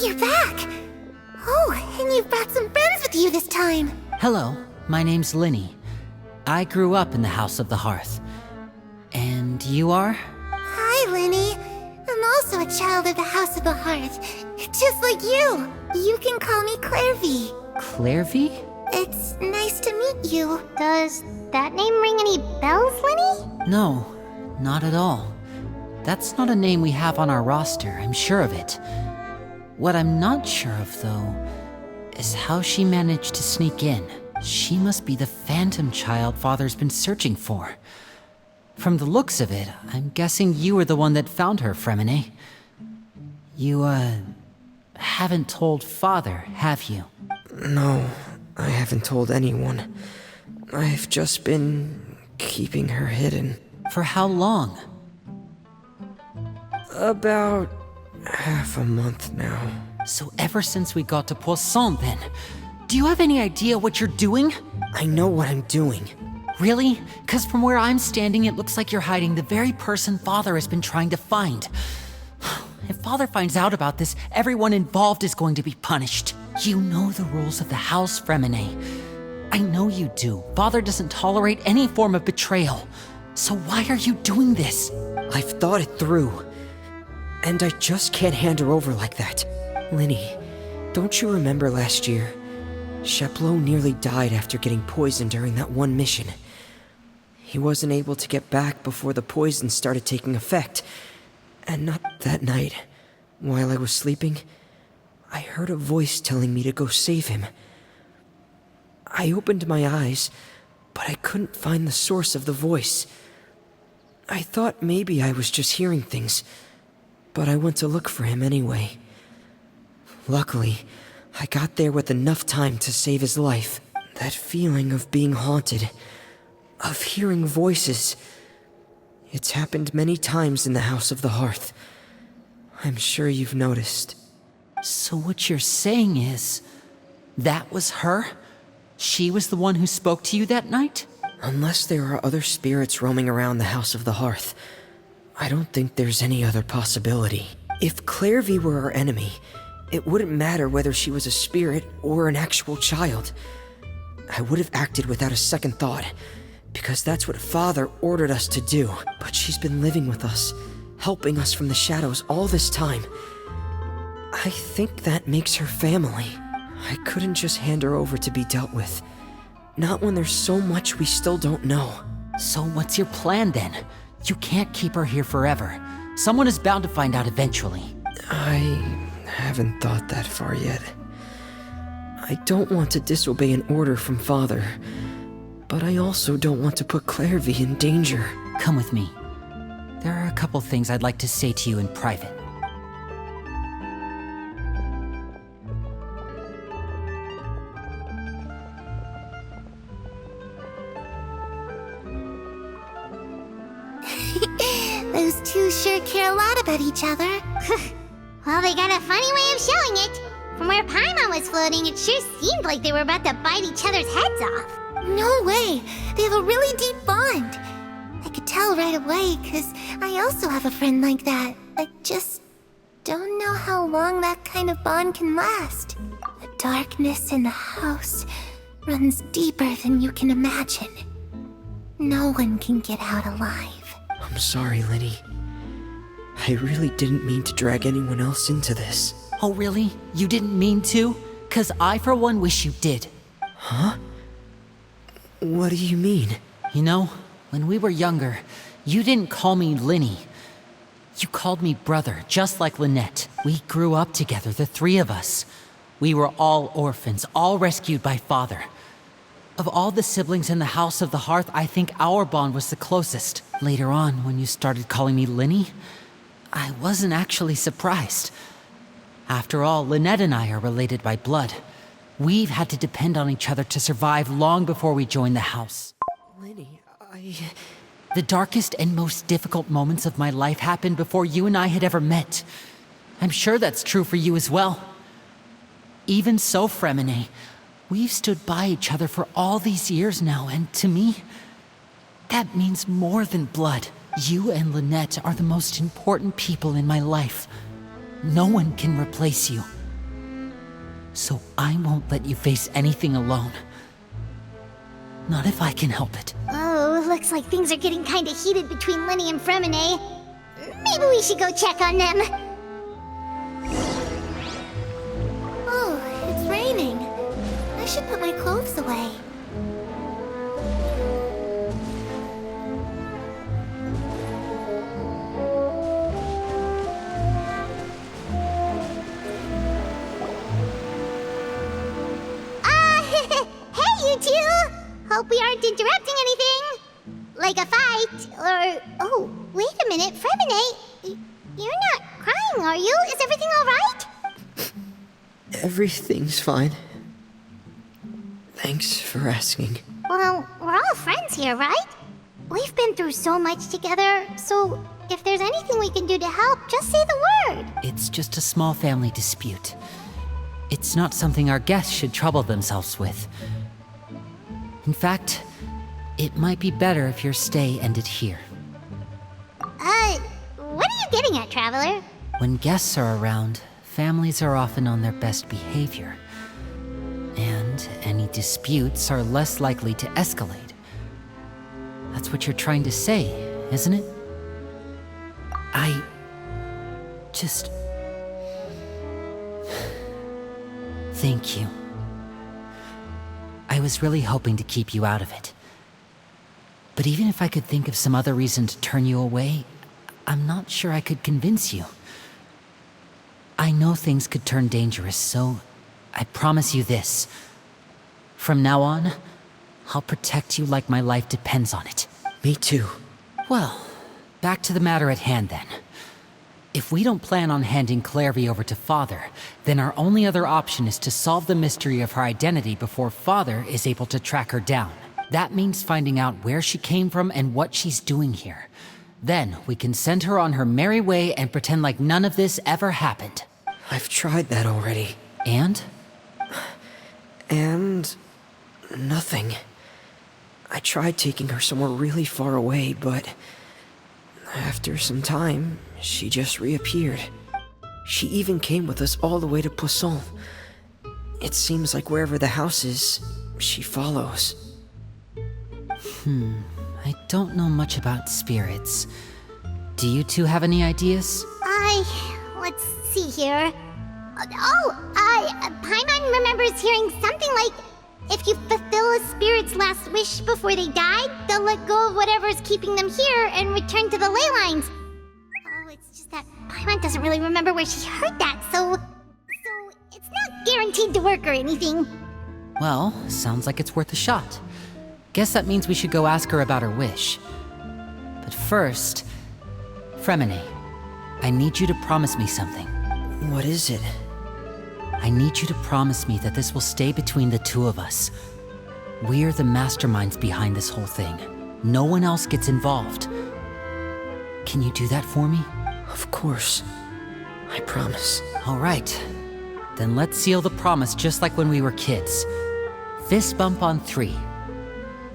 You're back! Oh, and you've brought some friends with you this time! Hello, my name's Linny. I grew up in the House of the Hearth. And you are? Hi, Linny. I'm also a child of the House of the Hearth. Just like you. You can call me Clairvy. Clairvy? It's nice to meet you. Does that name ring any bells, Linny? No, not at all. That's not a name we have on our roster, I'm sure of it. What I'm not sure of, though, is how she managed to sneak in. She must be the phantom child Father's been searching for. From the looks of it, I'm guessing you were the one that found her, Fremine. You, haven't told Father, have you? No, I haven't told anyone. I've just been keeping her hidden. For how long? About half a month now. So ever since we got to Poisson, then? Do you have any idea what you're doing? I know what I'm doing. Really? 'Cause from where I'm standing, it looks like you're hiding the very person Father has been trying to find. If Father finds out about this, everyone involved is going to be punished. You know the rules of the house, Fremine. I know you do. Father doesn't tolerate any form of betrayal. So why are you doing this? I've thought it through. And I just can't hand her over like that. Linny, don't you remember last year? Sheplo nearly died after getting poisoned during that one mission. He wasn't able to get back before the poison started taking effect. And not that night, while I was sleeping, I heard a voice telling me to go save him. I opened my eyes, but I couldn't find the source of the voice. I thought maybe I was just hearing things, but I went to look for him anyway. Luckily, I got there with enough time to save his life. That feeling of being haunted, of hearing voices, it's happened many times in the House of the Hearth. I'm sure you've noticed. So what you're saying is, that was her? She was the one who spoke to you that night? Unless there are other spirits roaming around the House of the Hearth, I don't think there's any other possibility. If Clairvy were our enemy, it wouldn't matter whether she was a spirit or an actual child. I would have acted without a second thought, because that's what Father ordered us to do. But she's been living with us, helping us from the shadows all this time. I think that makes her family. I couldn't just hand her over to be dealt with. Not when there's so much we still don't know. So what's your plan then? You can't keep her here forever. Someone is bound to find out eventually. I haven't thought that far yet. I don't want to disobey an order from Father, but I also don't want to put Clairvy in danger. Come with me. There are a couple things I'd like to say to you in private. Those two sure care a lot about each other. Well, they got a funny way of showing it. From where Paimon was floating, it sure seemed like they were about to bite each other's heads off. No way! They have a really deep bond! I could tell right away, because I also have a friend like that. I just don't know how long that kind of bond can last. The darkness in the house runs deeper than you can imagine. No one can get out alive. I'm sorry, Linny. I really didn't mean to drag anyone else into this. Oh, really? You didn't mean to? 'Cause I, for one, wish you did. Huh? What do you mean? You know, when we were younger, you didn't call me Linny. You called me brother, just like Lynette. We grew up together, the three of us. We were all orphans, all rescued by Father. Of all the siblings in the House of the Hearth, I think our bond was the closest. Later on, when you started calling me Linny, I wasn't actually surprised. After all, Lynette and I are related by blood. We've had to depend on each other to survive long before we joined the house. Linny, The darkest and most difficult moments of my life happened before you and I had ever met. I'm sure that's true for you as well. Even so, Fremine, we've stood by each other for all these years now, and to me, that means more than blood. You and Lynette are the most important people in my life. No one can replace you. So I won't let you face anything alone. Not if I can help it. Oh, looks like things are getting kinda heated between Linny and Fremine. Maybe we should go check on them. Oh, it's raining. I should put my clothes away. Hey, you two! Hope we aren't interrupting anything. Like a fight, or... Oh, wait a minute, Fremine. You're not crying, are you? Is everything alright? Everything's fine. Thanks for asking. Well, we're all friends here, right? We've been through so much together, so if there's anything we can do to help, just say the word. It's just a small family dispute. It's not something our guests should trouble themselves with. In fact, it might be better if your stay ended here. What are you getting at, Traveler? When guests are around, families are often on their best behavior. And any disputes are less likely to escalate. That's what you're trying to say, isn't it? I just... Thank you. I was really hoping to keep you out of it. But even if I could think of some other reason to turn you away, I'm not sure I could convince you. I know things could turn dangerous, so I promise you this. From now on, I'll protect you like my life depends on it. Me too. Well, back to the matter at hand then. If we don't plan on handing Chlorinde over to Father, then our only other option is to solve the mystery of her identity before Father is able to track her down. That means finding out where she came from and what she's doing here. Then we can send her on her merry way and pretend like none of this ever happened. I've tried that already. And? And... nothing. I tried taking her somewhere really far away, but... after some time, she just reappeared. She even came with us all the way to Poisson. It seems like wherever the house is, she follows. I don't know much about spirits. Do you two have any ideas? Let's see here. Paimon remembers hearing something like, if you fulfill a spirit's last wish before they die, they'll let go of whatever's keeping them here and return to the ley lines. Oh, it's just that Paimon doesn't really remember where she heard that, so it's not guaranteed to work or anything. Well, sounds like it's worth a shot. Guess that means we should go ask her about her wish. But first, Fremine, I need you to promise me something. What is it? I need you to promise me that this will stay between the two of us. We're the masterminds behind this whole thing. No one else gets involved. Can you do that for me? Of course. I promise. All right. Then let's seal the promise just like when we were kids. Fist bump on 3.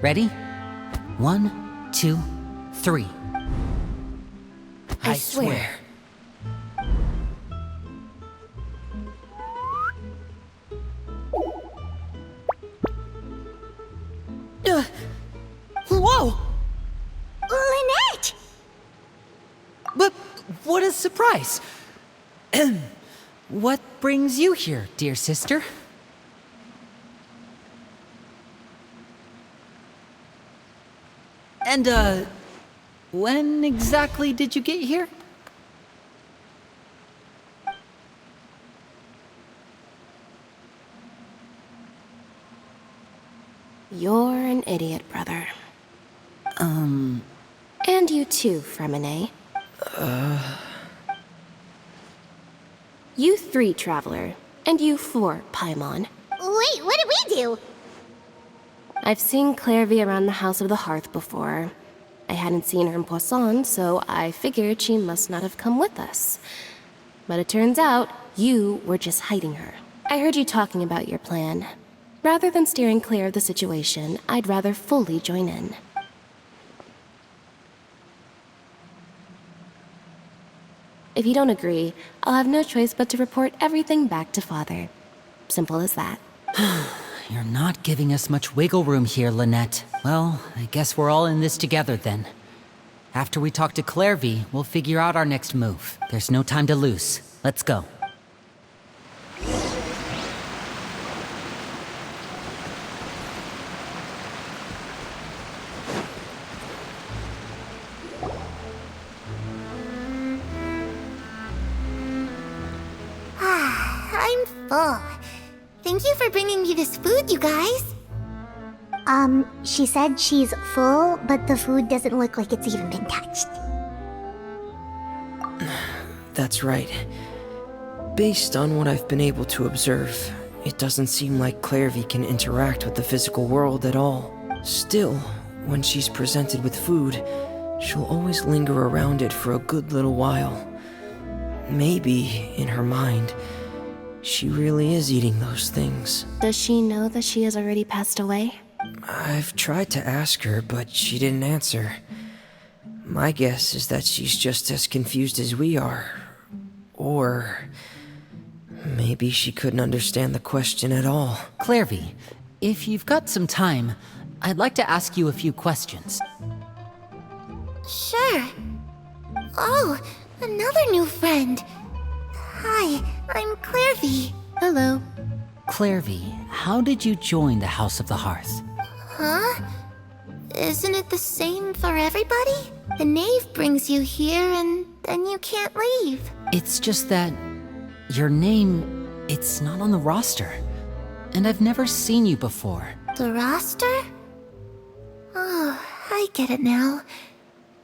Ready? 1, 2, 3. I swear. Whoa! Lynette! But what a surprise! What brings you here, dear sister? And, when exactly did you get here? You're an idiot, brother. And you too, Fremine. You 3, Traveler. And you 4, Paimon. Wait, what did we do? I've seen Chlorinde around the House of the Hearth before. I hadn't seen her in Poisson, so I figured she must not have come with us. But it turns out, you were just hiding her. I heard you talking about your plan. Rather than steering clear of the situation, I'd rather fully join in. If you don't agree, I'll have no choice but to report everything back to Father. Simple as that. You're not giving us much wiggle room here, Lynette. Well, I guess we're all in this together then. After we talk to Chlorinde, we'll figure out our next move. There's no time to lose. Let's go. I'm full. Thank you for bringing me this food, you guys. She said she's full, but the food doesn't look like it's even been touched. That's right. Based on what I've been able to observe, it doesn't seem like Chlorinde can interact with the physical world at all. Still, when she's presented with food, she'll always linger around it for a good little while. Maybe, in her mind, she really is eating those things. Does she know that she has already passed away? I've tried to ask her, but she didn't answer. My guess is that she's just as confused as we are. Or maybe she couldn't understand the question at all. Clairvy, if you've got some time, I'd like to ask you a few questions. Sure. Oh, another new friend. Hi, I'm Clairvy. Hello. Clairvy, how did you join the House of the Hearth? Huh? Isn't it the same for everybody? The knave brings you here and then you can't leave. It's just that your name, it's not on the roster. And I've never seen you before. The roster? Oh, I get it now.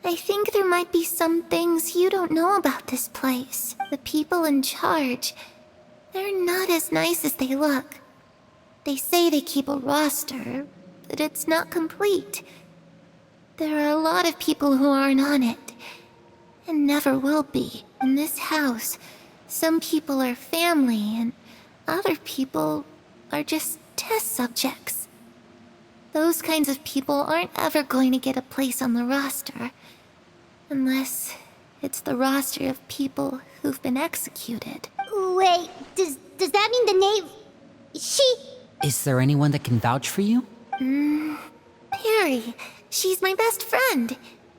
I think there might be some things you don't know about this place. The people in charge, they're not as nice as they look. They say they keep a roster, but it's not complete. There are a lot of people who aren't on it, and never will be. In this house, some people are family, and other people are just test subjects. Those kinds of people aren't ever going to get a place on the roster. Unless it's the roster of people who've been executed. Wait, does that mean the knave... Is there anyone that can vouch for you? Perry. She's my best friend.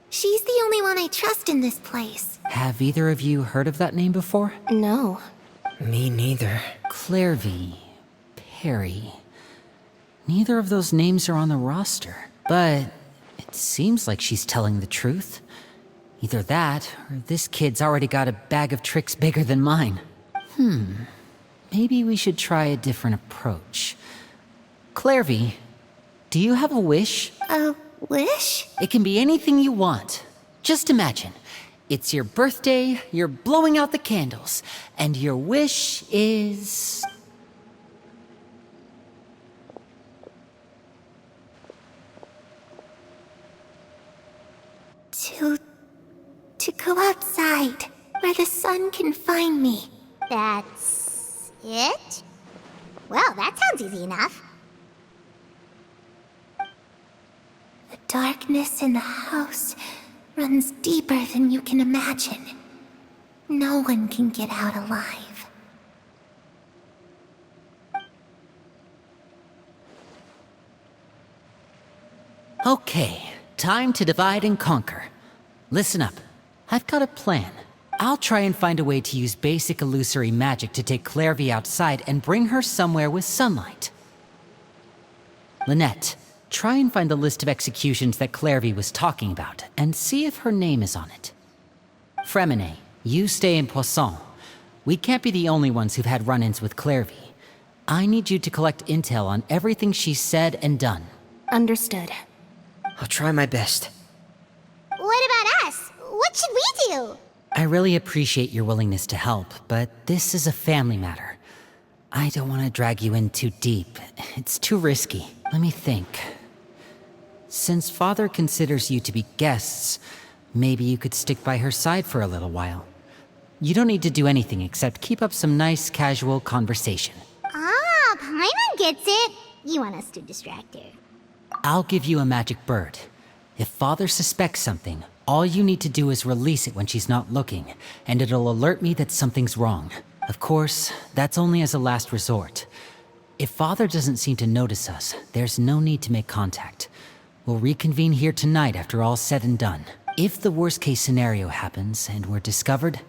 She's the only one I trust in this place. Have either of you heard of that name before? No. Me neither. Clairvy, Perry. Neither of those names are on the roster. But it seems like she's telling the truth. Either that, or this kid's already got a bag of tricks bigger than mine. Maybe we should try a different approach. Clairvy, do you have a wish? A wish? It can be anything you want. Just imagine. It's your birthday, you're blowing out the candles, and your wish is... To go outside, where the sun can find me. That's... it? Well, that sounds easy enough. The darkness in the house runs deeper than you can imagine. No one can get out alive. Okay, time to divide and conquer. Listen up. I've got a plan. I'll try and find a way to use basic illusory magic to take Clairvy outside and bring her somewhere with sunlight. Lynette, try and find the list of executions that Clairvy was talking about, and see if her name is on it. Fremine, you stay in Poisson. We can't be the only ones who've had run-ins with Clairvy. I need you to collect intel on everything she's said and done. Understood. I'll try my best. What about us? What should we do? I really appreciate your willingness to help, but this is a family matter. I don't want to drag you in too deep. It's too risky. Let me think. Since Father considers you to be guests, maybe you could stick by her side for a little while. You don't need to do anything except keep up some nice, casual conversation. Ah, Paimon gets it. You want us to distract her. I'll give you a magic bird. If Father suspects something, all you need to do is release it when she's not looking, and it'll alert me that something's wrong. Of course, that's only as a last resort. If Father doesn't seem to notice us, there's no need to make contact. We'll reconvene here tonight after all's said and done. If the worst-case scenario happens and we're discovered,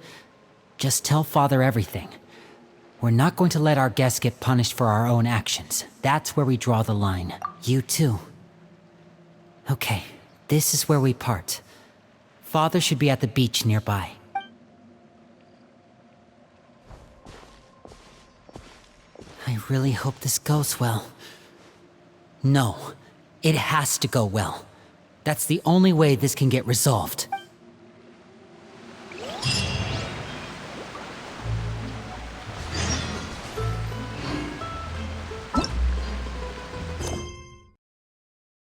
just tell Father everything. We're not going to let our guests get punished for our own actions. That's where we draw the line. You too. Okay, this is where we part. Father should be at the beach nearby. I really hope this goes well. No, it has to go well. That's the only way this can get resolved.